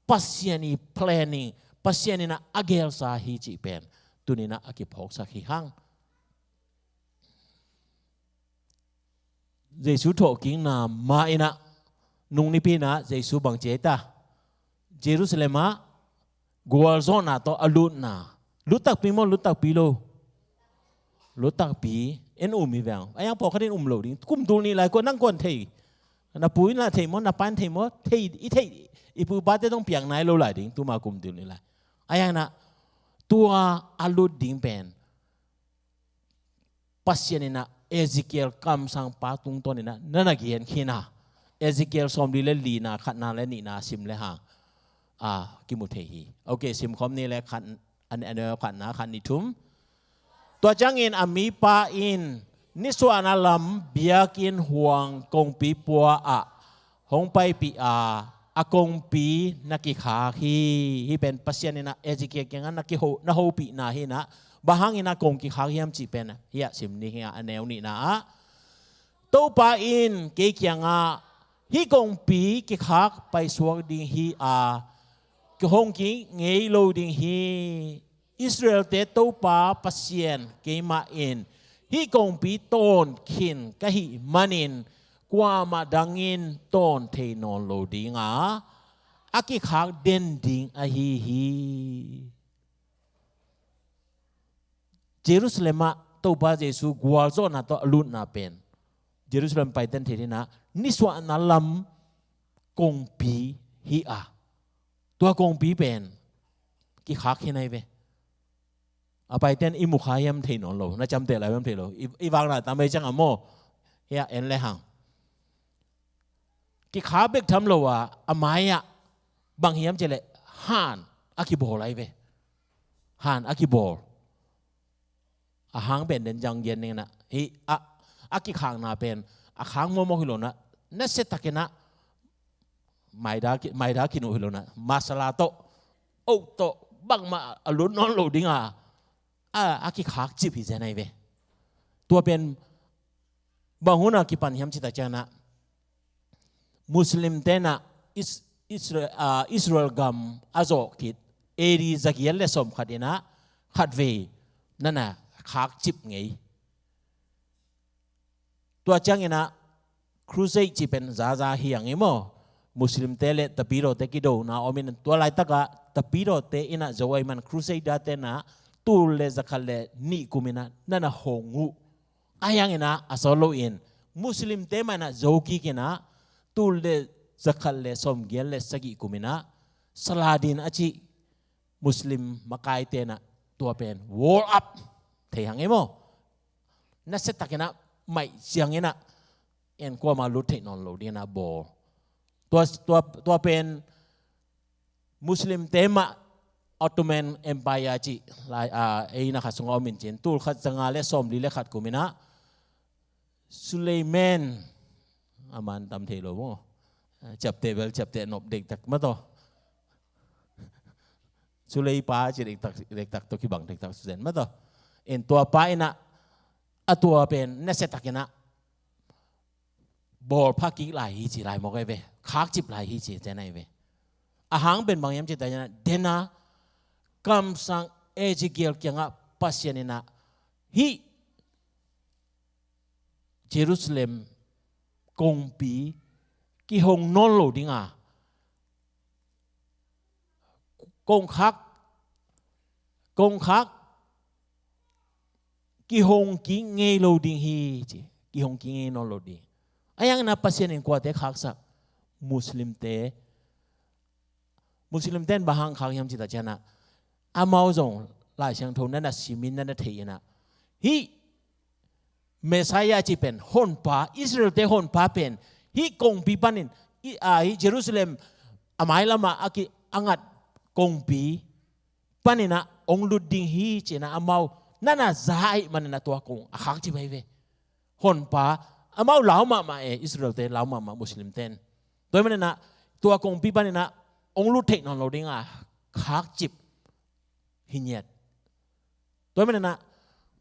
S16: pasiani planning pasiani na agel sa hi chi pen tunina aki phok sa hi hang jesu tho king na ma ina nung ni pi na jesu bang cheta jerusalema gwal zona to alut na lutak pi mo lutak pi lo lutak pi en umi vang ayang po kadin umlo ding kum dul ni lai ko nang kon thei na pui na thei mo na pan thei mo thei i pu ba te tong piang nai lo lai ding tu ma kum dul ni lai ayang na tua alut ding pen pasien na Ezekiel kam sang pa tung ton ni na na gien khina Ezekiel som li le li na khat na le ni na sim le ha ki mu thei hi okay sim khom ni le khat an khat na khat ni thumตัวจังอินอามีปาอินนิสวานาลัมเบียกินห่วงกงปีปัวอะหงไปปีอากงปีนักกิขาฮีเป็นปัสยานินะเอจิเกียงนักกิโหนะโฮปีนาฮีนะบางอินะกงกิขาฮีมจีเป็นเฮียสิมนี่เฮียอันแนวนี่นะตัวปาอินเกียงฮีกงปีกิขาไปสวกดิงฮีกหงกิเงยโลดิงฮีอิสราเอลเตโตปาปัสยนเกมาอินฮิกงปีตอนขินกะฮิมันินกว่ามาดังอินตอนเทนอนโลดิงอากิขากเด่นดิงอะฮีเยรูซาเล็มโตปาเยซูกวาลโซนาโตอลุนนาเป็นเยรูซาเล็มไปเต้นเทนินะนิสวานาลัมกงปีฮีตัวกงปีเป็นกิขากที่ไหนเวไปเต้นอิมุขายมเทนอนโลน่าจำเตะอะไรไม่เทโลอีวางน่ะตามไปจังอ่ะโมเฮียเอ็นเลยหังกิขาเบกทำโลว่าอามายะบางเฮียมเจเลฮานอากิโบอะไรเวฮานอากิโบหางเป็นเดินจังเย็นนี่นะฮีอากิขางน่ะเป็นหางโมโมฮิโลนะนั่นเสตะกินะไม่ได้กินฮิโลนะมาสลาโตโอโตบังมาอลุนนอนโลดิงอากิขากจิบหิเจนไอเวตัวเป็นบางคนอากิปันยามจิตาจานะมุสลิมเตนะอิสราเอลกัมอาโจกิดเอรีจักยันเลสมขัดนะขัดเวนั่นน่ะขากจิบไงตัวจังเงนะครูเซจิเป็นซาเฮียงไงมั้งมุสลิมเตเลตปีโรเตกิโดนะอมินตัวไลตะกะตปีโรเตอินะจอยมันครูเซดาเตนะตูเลจักเลนี่กุมินะนั่นน่ะหงูอายังนะอาสโลอินมุสลิมเตมันนะโจกีกินะตูเลจักเลสมเกลเลสกิกุมินะสลาดินอาจิมุสลิมมาไกเตนะตัวเป็นวอลอัพเทียงไงมั้งนั่นเสตักนะไม่เสียงนะเอ็นกว่ามาลุเทนอนโลดีนะโบตัวเป็นมุสลิมเตมะออตโตมันเอ็มไพร์จีลายนะครับสงฆ์มินเจนตูลขัดจังอาเลสอมลีเลขัดกุมินะสุเลเมนอามันตำเทโลโมจับเตเบลจับเตนบเด็กตักมาต่อสุเลปาจีเด็กตักตัวขี้บังเด็กตักสุเซนมาต่อเอ็นตัวป้ายนะตัวเป็นเนสตักนะบอลพักกี่ลายฮีจีลายมอกไอเวขากจิบลายฮีจีเจนไอเวอาหางเป็นบางยามจิตใจนะเดน่าคำสั่งเอจิเกลเกียงปัสยานินะฮีเยรูซาเล็มกงปีกิหงนอนโลดิงกงคักกิหงกิเงโลดิงฮีจีกิหงกิเงนอนโลดิงอายังนะปัสยานินกว่าเตะคักสักมุสลิมเตนบางครั้งยามจิตใจนะอามาจงหลายเชิงทงนั่นน่ะสิมินนั่นน่ะเทียนะฮี เมสายาจีเป็นฮอนป้าอิสราเอลเตฮอนป้าเป็นฮิกงปีปันินฮิเยรูซาเล็มอามายละมาอากิอังัดกงปีปันินะองลุดดิงฮีเจนะอามานั่นน่ะใจมันน่ะตัวกงอาขักจีไปเวฮอนป้าอามาเหลามาอิสราเอลเตเหลามามุสลิมเตนโดยมันน่ะตัวกงปีปันินะองลุดเทคโนโลยีอ่ะขักจิบหินเย็ดโดยมันน่ะ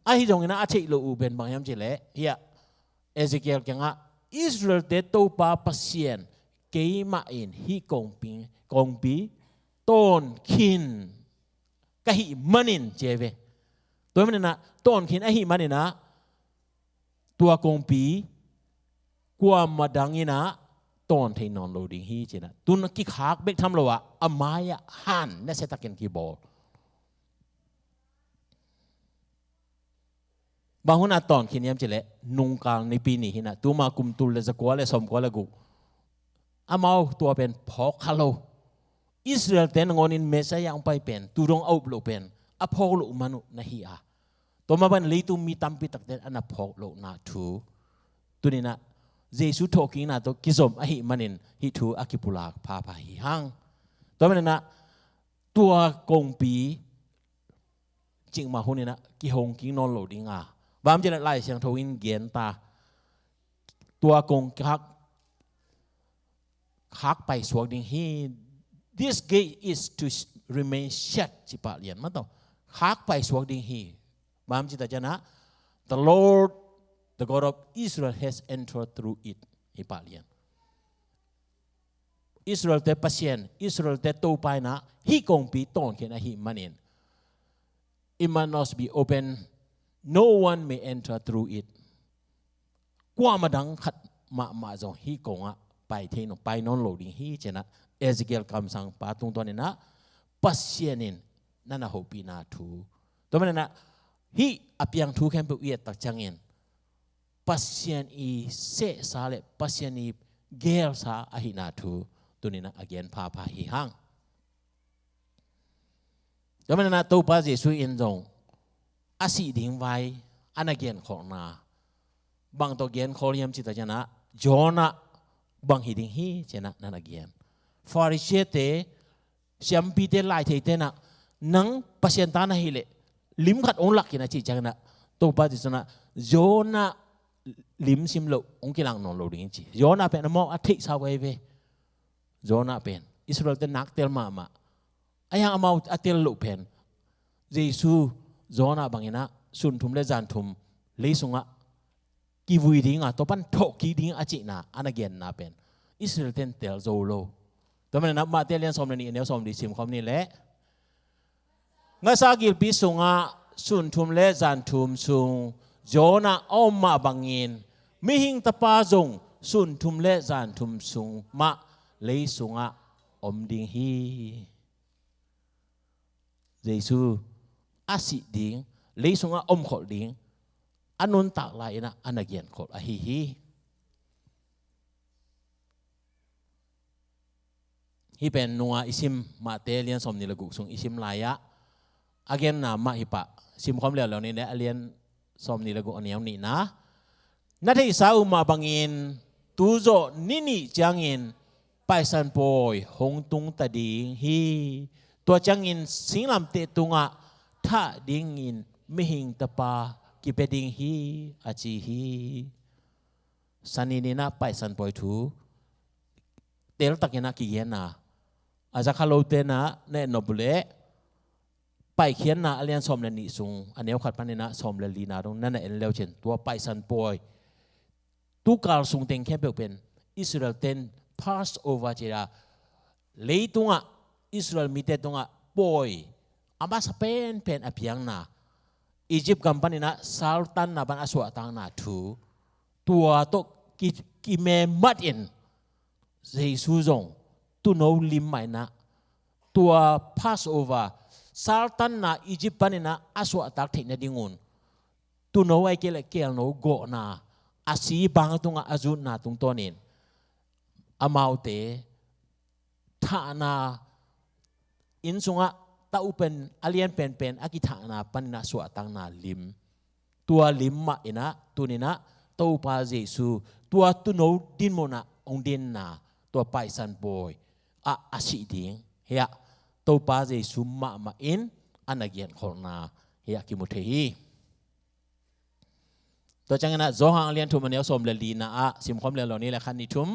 S16: ไอ้ที่ตรงนี้นะอาชีพเราเป็นบางอย่างเจเล่เฮียเอเซเกียลยังอ่ะอิสราเอลเตโตปาพัศยันเกี่ยมาอินฮิกงปีต้นขินก็ฮิมันอินเจเวตัวมันนะต้นขินไอ้ฮิมันอินนะตัวกงปีกว่ามาดังอินะต้นที่นอนโลดิ้งฮีเจนะตุนกิขากเบกทำเราอะอามายะฮันนั่นเสตะเกนกีบอลบางคนอาตอนขินยามเจเล่นุงกลางในปีนี้นะตัวมากุมตุลเลสกัวเลสมกัวเลกุอามาตัวเป็นพอคาโลอิสราเอลเต็นงอนินเมสายางไปเป็นตูดงเอาโลเป็นอพอโลมนุนะฮีอาตัวมาเป็นลีตุมีตัมปิตักเต็นอันอพอโลนาทูตัวนี้นะเยซูทอกิงนะตัวกิสมอหิมันินฮิทูอากิปุลาพาพาฮิฮังตัวมันนะตัวกงปีจริงมาคนนี้นะกิฮงกินอนโลดิงาบางจะไล่เสียงทวินเกียนตาตัวกงคักไปสวกดิ่งฮี this gate is to remain shut จิปะเลียนมันต้องคักไปสวกดิ่งฮีบางจิตจะนะ the Lord the God of Israel has entered through it ฮิปะเลียนอิสราเอลเตปัสเซียนอิสราเอลเตโตไปนะฮีกงปีต้นเขียนฮีมันเอง it must not be open no one may enter through it กว่ามาดังขัดมาจงฮีกงอ่ะไปเทนไปนอนโหลดิ้งฮีเจนะเอเซเกลคำสั่งปาตุงตัวนี้นะปัสเซียนินนั่นน่ะหูปีนาทูตัวมันนะฮีอภิยังทูแคมเปเวียตักจังเงินปัสเซียนอีเสสาเลปัสเซียนอีเกลสาอหินาทูตัวนี้นะอเกนพาฮีฮังตัวมันนะตัวปัสเยซูอินจงอาศิดิ่งไว้อันเกนของนาบางตัวเกนขอเลียมจิตใจนะโจนะบางหิดิ่งฮีเจนะนั่นเกนฟาริเชเตเสียมปีเตไลเทเตนะนังปัสเซียนตานะฮิเลลิมขัดองลักกินะจิตใจนะตัวปัสเยซูนะโจนะลิมซิมโลองกิลังนอนโลดิ้งจีโจนะเป็นมออาทิสาวเวโจนะเป็นอิสราเอลเตนักเตลมาไอ้ยังเอาอาเตลโลเป็นเยซูโจนะบางอย่างสุนทุมเลจานทุมเลยสุงะกีวุยดิ้งตัวปันโถกีดิ้งอาจินะอันนั้นเกนนะเป็นอิสราเอลเตนเตลโจโลตัวมันนับมาเตลียนสมนี่เนียวสมดิซิมคำนี้แหละงั้นสากิลปีสุงะสุนทุมเลจานทุมสุงโจนะอ้อมมาบังเงินมิหิงตะปาจงสุนทุมเลจานทุมสุงมาเลยสุงะอมดิ้งฮีเยซูอาศิดิ้งเลยสุงะอมขอดิ้งอันนุนตักไหลนะอันนักเรียนขออาฮีฮิเป็นนัวอิซิมมาเตเลียนสมนิลกุสุงอิซิมลายะอาเกนนามาฮิปะซิมความเหลวเหล่านี้เนี่ยเลียนสมนิลกุอันนี้นี่นะนัทอิสาอุมาบังอินตูโจนิจังอินไปสันปอยหงตุงตะดิงฮีตัวจังอินสิงลำเตตุงะท่าดิงอินมิหิงตะปากิเปดิงฮีอาจีฮีสันนินะไปสันปอยทูเตลตักยนะกิเยนะอาจจะคาโลเตนะเนนบุเลไปเขียนนะอเลียนสมเลนิสุงอันนี้ขัดพันนะสมเลลีนาตรงนั่นเองเลวเช่นตัวไปสันปอยตุกาลสุงเต็งแค่เป็นอิสราเอลเต็นพาสโอวาเจราเลยตุงะอิสราเอลมีเตตุงะปอยอามาสเปนเป็นอภิยังนะอียิปต์กัมปันนะซัลตันนะบันอสวะตังนะทูตัวโตกิเมมัดอินเยซูจงตุโนลิมไม่นะตัวพาสโอวาซัลตันนะอียิปต์ปันนะอสวะตักเทนดิงุนตุโนไอเกลเกลโนโกนะอาศีบางตุงอาจุนนาตุงตัวนี้อามาเตท่านาอินสุงะตาอุเป็นอเลียนเป็นอากิท่านาปันนาสวะตังนาลิม ตัวลิมมาอินะตัวนี้นะตัวปาเยซูตัวตุโนดินโมนะองดินนาตัวไปสันบอยอาศิดิงเฮียตัวปาเยซูมาอินอันนักเรียนของนาเฮียกิมุเทฮีตัวจังนะโจฮังเลียนทุมันเนียวสมเลลีนะสิมคอมเลลนี้แหละคันนิทุม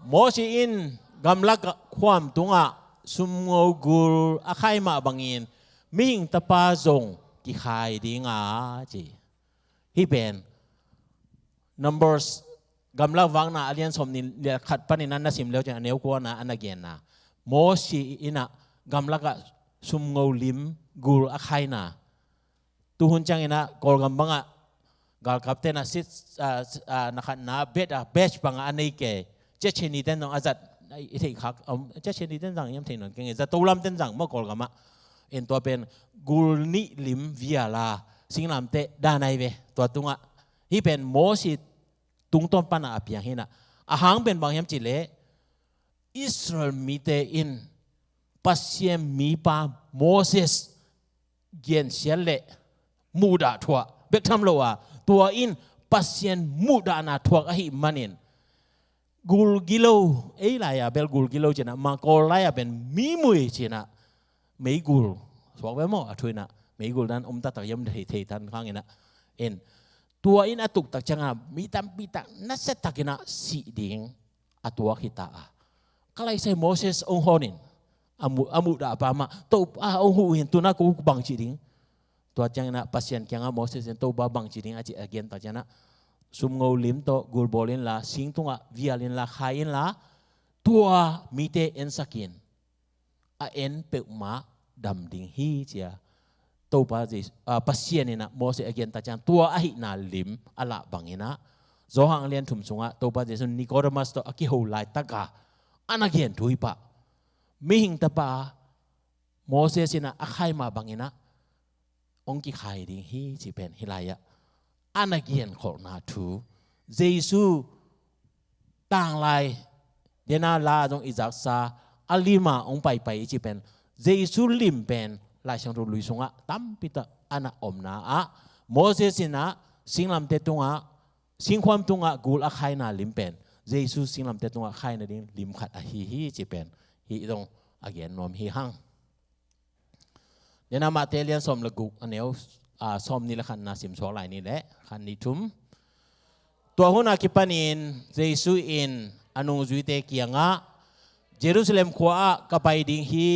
S16: โมชีอินกำลังความตุงสุมโงกุลอาใครมาบังอินมิงตะปาจงกิใครดีงาจีฮิเป็น numbers กำลังวังนะเลียนสมนิเลียขัดปนินันนะสิมเลวจะเนียวกว่านะอันนักเรียนนะโมชีอินะกำลังสุมโงลิมกุลอาใครนะตุหุนจังอินะกอลกำบังgal kapten asit nakan na best pang anay ke checheni ten nong azat ithei khak checheni ten jang yam thein non keng za tolam ten jang ma kol gama en to pen gulni lim viala singlam te danai ve to tunga hi pen mo si tung tom pana apiang hina ahang pen bang yam chile Israel mi te in pasiem mi pa Moses gen siale muda thwa bek tham lo waตัวอินปัสยันมุดานาทวกอหิมันินกูลกิโลเอ้ยไรอะเบลกูลกิโลเจนะมาโกลไลอะเป็นมีมวยเจนะไม่กูลสวกไว้หมอถอยนะไม่กูลนั้นอมตะตะยมเททันข้างเงี้ยนะเอ็นตัวอินอตุกตักจังอะมีตัมปีตักนัสเซตักินะสีดิ่งอตัวขิตาก็เลยใช้โมเสสองฮอนินอามุดาปามาตัวองหูเห็นตัวนักกูบังจีดิ่งตัวจังนะปัสยันยังโมเสสตัวบาบังจีดิงอาจิอาเกียนตาจังนะสุมโงลิมโตกูลบอลินละสิงตุงะวิอาลินละขายนละตัวมีเตเอ็นสักินเอ็นเปกมาดำดิ่งฮีเจียตัวปัสยันนี่นะโมเสสอาเกียนตาจังตัวอหินาลิมอละบังเงินะโจฮังเลียนถุมสุงะตัวปัสยันนิโคเดมัสโตอากิโฮไลตากาอันอาเกียนถุยปะมิหิงตาปะโมเสสนะอาใครมาบังเงินะองค์กิขายดิ่งฮีจีเป็นฮิลายะอันนักเรียนของนาทูเยซูต่างลายเดนาลาจงอิจักซาอัลลิมาองไปจีเป็นเยซูลิมเป็นลายช่างรูลุยสงะตั้มปิตะอันอมนาโมเสสนะสิงลำเตตุงะสิงความตุงะกูลอาใครนาลิมเป็นเยซูสิงลำเตตุงะใครนาดิ่งลิมขัดฮีจีเป็นฮีตรงอาเกียนนอมฮีหังเดี๋ยวนามาเตเลียนสมละกุกอันเนี้ยสมนี่ละคันนาสิมสองลายนี่แหละคันนี้ทุ่มตัวหัวหน้ากิปนินเยซูอินอนุจุยเตกียงะเยรูซาเล็มขวากับไปดิ่งฮี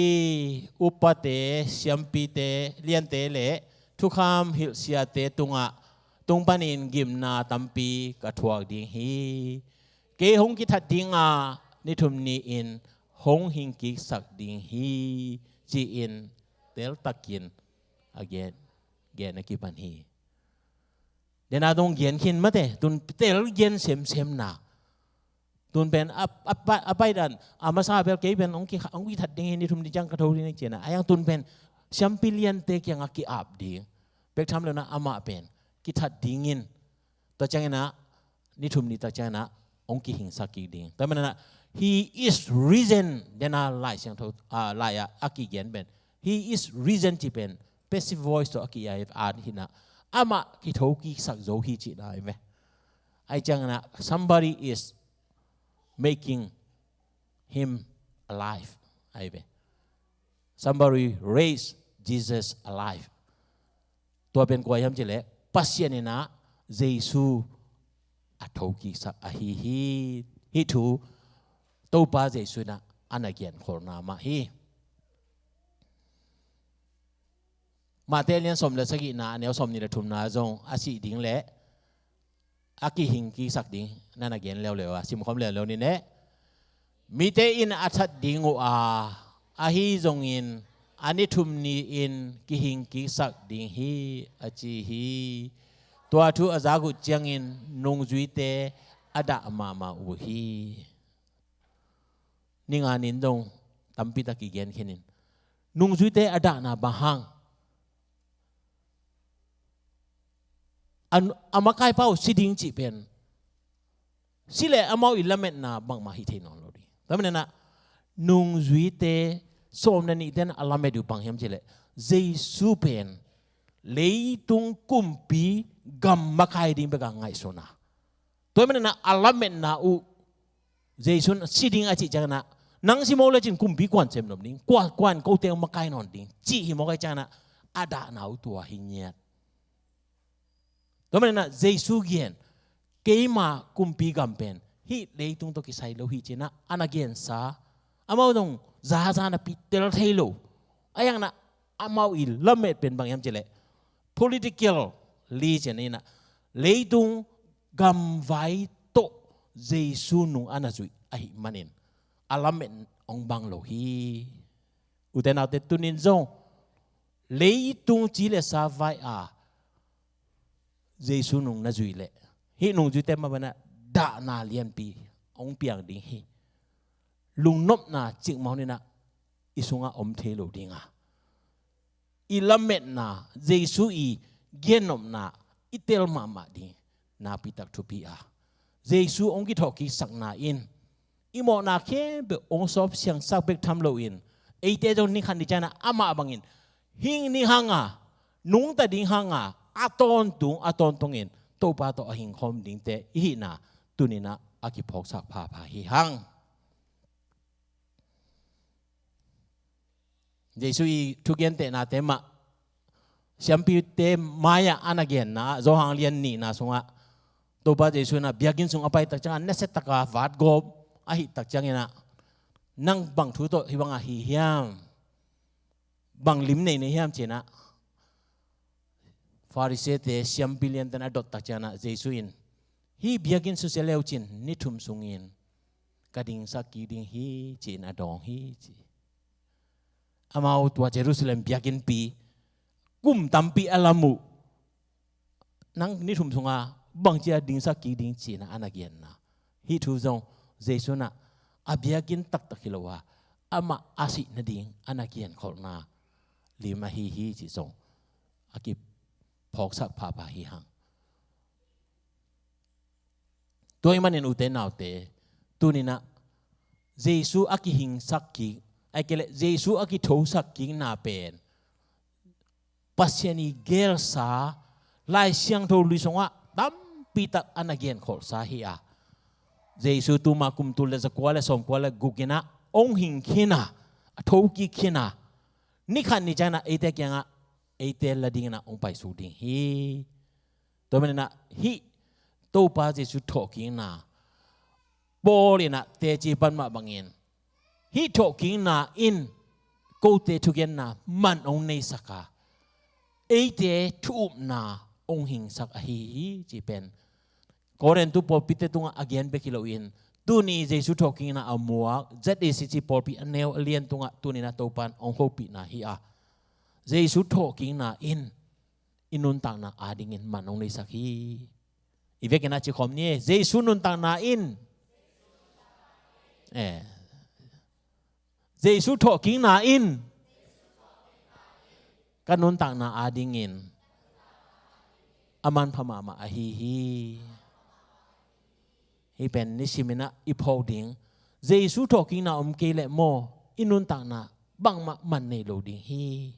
S16: อุปเตเซียมปีเตเลียนเตเละทุกคำฮิลเซียเตตุงะตุงปนินกิมนาตัมปีกระทวกดิ่งฮีเกหงกิทัดดิ่งนิทุมนีอินหงหิงกิสักดิ่งฮีจีอินเตลตักินเกนักกิปันฮีเดนาตรงเย็นขินมาเตตุนเตลเย็นเซมนาตุนเป็นไปดันมาซาเบลเกย์เป็นองค์ทัดดิ่งนี่ทุ่มดิจังกระทูนี่เจนะไอ้ยังตุนเป็นแชมปิเลียนเตกยังอักกิอาบดิ่งเบกทำเลยนะอามาเป็นกิทัดดิ่งินตัวจังนะนี่ทุ่มนี่ตัวจังนะองค์กิหิงสักกิดิ่งแต่มันนะ he is risen เดนาไล่เสียงทูไล่อักกิเย็นเป็นHe is risen ที่เป็น passive voice ตัวกี่อย่างอ่านหินะอามาคิดเขากี่สักโจฮีจีได้ไหมไอ้จังนะ somebody is making him alive ไอ้เบ somebody raise Jesus alive ตัวเป็นกวยยังจีเล่ปัสยานี่นะเยซูอัฐกี่สักฮีทูตัวป้าเยซูนะอันนั้นเกี่ยนโคนามาฮีมาเตเลียนสมเลสกินาเนียวสมนี่ละทุมนาจงอาศิดิ่งเละอากิหิงกิสักดิ่งนั่นนักเรียนเร็วๆสิมคอมเร็วๆนี่เนะมีเตอินอาชัดดิ่งอาฮีจงอินอันนี้ทุมนี่อินกิหิงกิสักดิ่งฮีอาจีฮีตัวทุอาจากุจังอินนงจุยเตอดะมาอุฮีนี่งานินดงตัมปิตะกิเกนเขนินนงจุยเตอดะนาบาฮังอามาใกล้เป้าสิดิ่งจีเป็นสิเลอามาอิลเมตนาบังมาฮิเทนอนโลดีแต่มันนะนุงจุยเตสมนันนี่เดนอัลลาเมดูบังเฮมจีเลเจซูเป็น lấy tung kumpi gam makai ding bega ngai sona toy man na alamen na u jesun siding achi jana nang si mo le chin kumpi kwan chem nom ding kwan ko te makai non ding chi hi mo kai jana ada na u tua hinyat toy man na jesu gen keima kumpi gam pen hi le tung to ki sai lo hi china anagen sa amau dong za na pitel thailo ayang na amau il lamet pen bang yam chele political li chen ina leitung gam vai to jesu nung anazui ai manin alamen ong bang lo hi uten out tunin zong leitung chi le sa vai a jesu nung nazui le hi nung ju tem ma bana da na lian pi ong piang ding hi lung nop na chik mau ni na isunga om thelo dinga ilamet na jesu i genom na itel mama di na pitak thupi a jesu ong ki thoki sakna in imo na ke be ong sop siang sak bek tham lo in eite jong ni khan di chana ama bangin hing ni hanga nung ta ding hanga aton tongin to pa to hing khom ding te hi na tunina aki phok sak pha hi hang jesu i thugen te na te ma siampi te maya anagen na zo hang lian ni na sunga to ba jesu na biagin sung apai tak chang na set taka vat gob a hi tak chang ina nang bang thu to hi bang a hi hiam bang lim nei ne hiam chena farise te siampi lian tan adot tak chana jesu in hi biagin su seleu chin ni thum sungin kading sa ki ding hi chin adong hi chi amau tua Jerusalem biagin pi kum tampi alamu nang ni thum sunga bang chia ding sa ki ding chi na anagian na hi thu zong jesu na abiagin tak tak hilowa ama asi na ding anagian khol na lima hi chi zong aki phok sak pa hi hang toy manin uten naute tunina jesu aki hing sak ki ai kele jesu aki tho sak ki na pen pasiani gel sa lai siang tho lui songa tam pitak anagen khol sa hi a jesu tu ma kum tu le zakwala som kwala gugina ong hing khina tho ki khina ni khan ni jana ete kyanga ete lading na ong pai su ding hi to mena hi to pa jesu tho ki na bolina te chi pan ma bangin hi tho ki na in ko te thugen na man ong nei saka eite thup na ong hing sak a hi chi pen koren tu pol pite tunga again bekilo in tu ni jesu talking na amua zat is chi pol pi anel alien tunga tu ni na topan ong ho pi na hi a jesu talking na in inun tang na ading in man ong nei sak hi ivekena chi khom ni jesu nun tang na in jesu talking na in kanun tang na adingin aman phama ma a hi hi pen ni simina iphoding jesu talking na ke le mo inun tang na bang ma man nei lo ding hi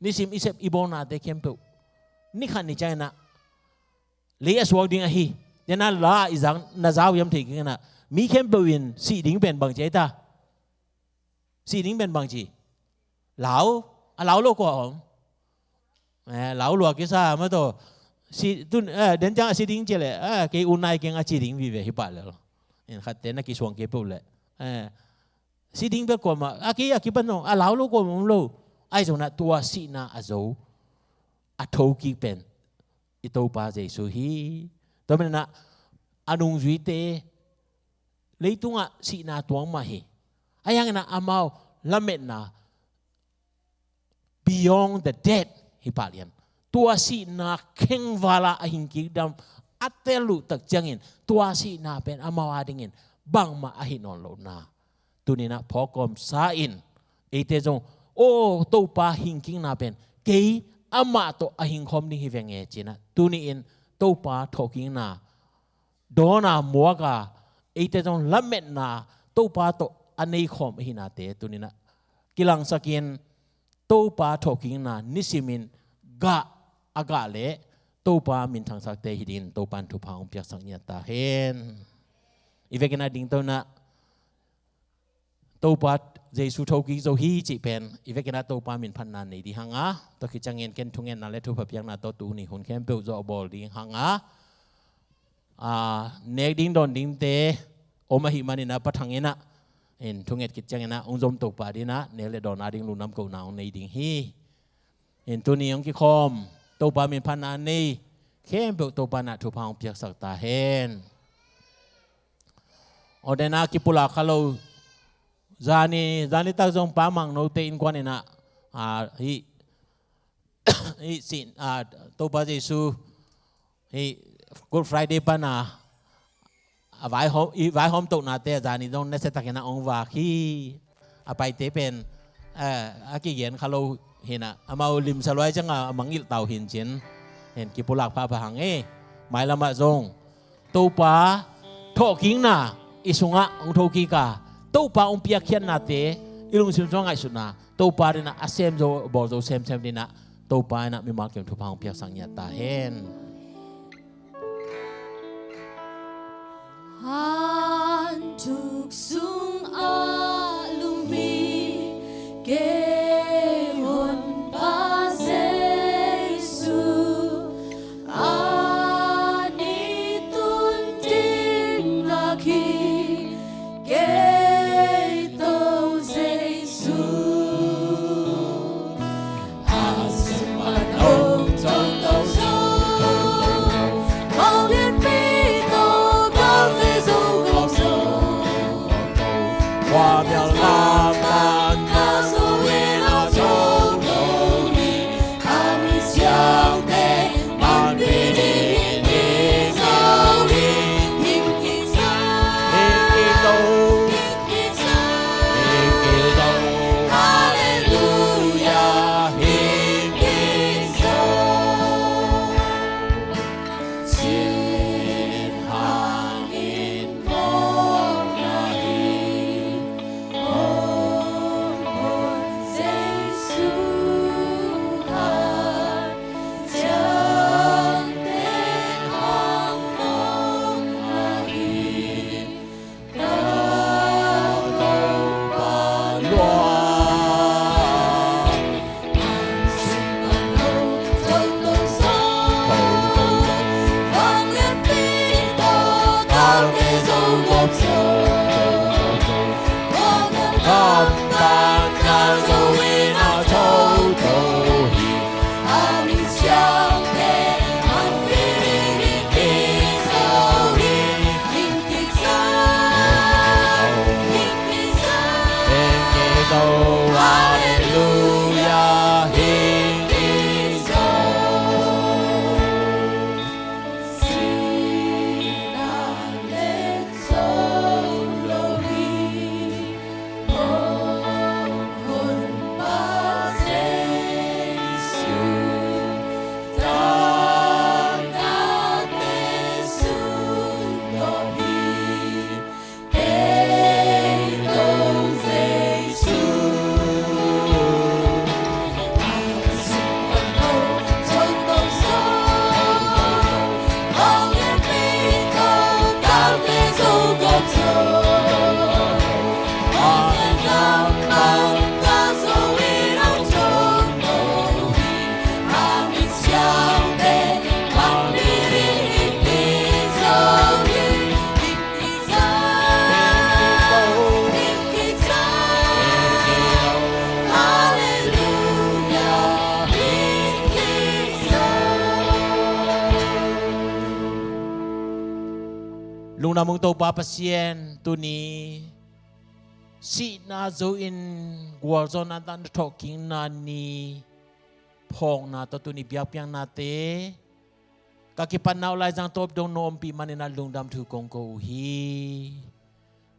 S16: ni sim isep ibona de kempe ni khan ni china le aswang ding a hi yana la izang na zaw yam thik na mi kempe win si ding ben bang che ta si ding ben bang chi lão lão lo ko om lão lo ki sa ma to si tun den jang si ding che le ke unai ke nga chi ding vi ve hi pa le en khat te na ki swang ke pu le si ding be ko ma aki pan no lão lo ko mom lo ai zo na tua si na a zo a tho ki pen i to pa jesu hi to men na anung zui te leitunga si na tuang ma hi ayang na amao lamet na beyond the dead hipalian tua si na kheng wala ahin ki dam atelu tak jangin tua si na pen amawa dingin bang ma ahin on lo na tunina phokom sa in ete jong o to pa hinking na pen ke ama to ahin khom ni hivenge china tuni in to pa thoking na dona muaga ete jong lamet na to pa to anei khom hina te tunina kilang sakin to pa talking na nisimin gạ aga lệ tô pa min thang sak te hidin tô pan thu phang piak sang nya ta hen ivekena ding to na tô pa Jesu thâu ký dấu hi chỉ pen ivekena tô pa min phan nan nei di hanga to ki changen ken thungen na le thu pha piak na to tu ni hun khem pe zo bol di hanga nek ding don ding te oma hi manina pathangena en thunget ki changena ongzom to pa di na ne le don ading lu nam ko na nei ding hi en tu ni ong ki khom tô pa min phan nan nei khem pe tô pa na thu phang piak sak ta hen odena ki pula khalo zani tak zong pa mang no te in kwan ina hi sin tô pa Jesu hi Good Friday pa na vai hom to na te zani dong ne se takena ong wa khi apai te pen aki gen khalo hina amau lim salwai changa mangil tau hin chen hen ki pulak pa pa hang e mai lama zong tô pa tho king na isunga ong tho ki ka tô pa ong pia khian na te ilung sim zong ai suna tô pa dina asem zo bol zo sem dina tô pa na mi ma kem thu pa ong pia sang nya ta hen
S5: Han tuk sung a lumi ke hon pa Jesu ani tun ting na khi ke to Jesu asman hong tong tong so bao liên bi
S16: qua biểu làm tan ca số in ở trong đầu đi anh sáng thế anh đi đi sao đi
S5: hình kỳ sa
S16: đâu hallelujah hình kỳ sa trên hàng nghìn món lung namung to pa pasien tu ni si na zo in gwal zo na tan talking na ni phong na to tu ni biak piang na te ka ki pan naw lai jang top dong nom pi manina lung dam thu kong ko hi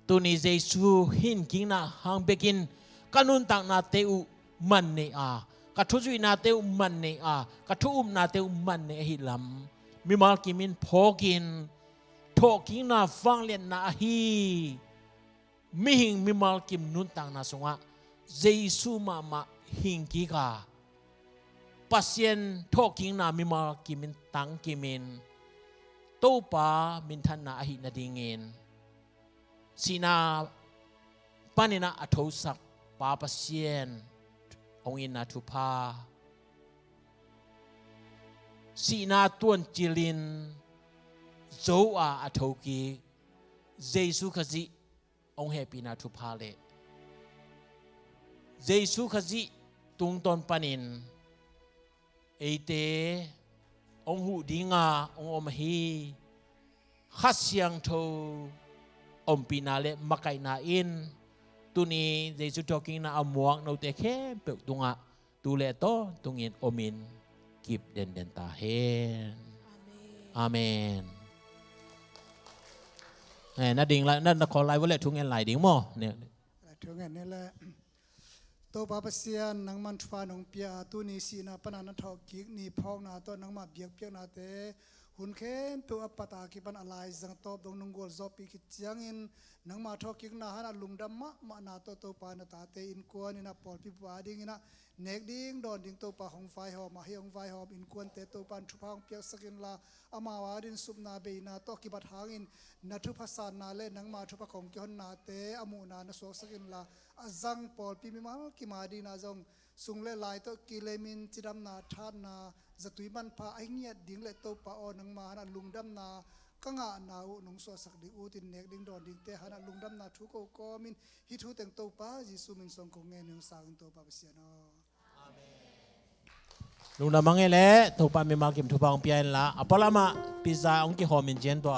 S16: tu ni Jesu hin king na hang bekin kanun tang na te u man ne a ka thu zui na te u man ne a ka thu na te u man ne hi lam mi mal ki min phokin talking na fang len na hi mi hing mi mal kim nun tang na sunga Jesu mama hing ki ka pasien talking na mi ma kimin tang kimin to pa min than na hi na dingin sina panina athosak pa pasien ong in na thu pa sina tuan chilin zo a athoki jesu khazi ong happy na thu pa le jesu khazi tung ton panin eite ong hu dinga ong om hi khasyang tho om pinale makai na in tuni jesu talking na amuang no te khe pe tunga tu le to tungin omin kip den den ta hen amen na ding la na khol lai wale thung en lai ding mo ne
S17: thung en ne la to pa pasian nang man thwa nong pia tu ni si na panana thok ki ni phok na to nang ma biak piak na te hun khen tu apata ki pan alai jang top dong nong gol zo pi ki chiang in nang ma thok ki na hana lungdam ma na to pa na ta te in ko ni na pol pi wa ding ina nek ding don ding to pa hong fai ho ma hi hong fai ho in kon te to pan thu phang piak sakin la ama wa din sup na be na to ki bat hang in na thu phasan na le nang ma thu pa khong ki hon na te amu na na so sakin la azang pol pi mi ma ki ma di na jong sung le lai to ki le min chidam na than na zatui man pha ai ngia ding le to pa o nang ma na lungdam na kanga na u nong so sak di u tin nek ding don ding te hana lungdam na thu ko min hi thu teng to pa jisu min song ko nge nong sang to pa sia no
S16: lung na mangele to pa mi ma kim thu bang pian la apala ma pizza ong ki homin jen to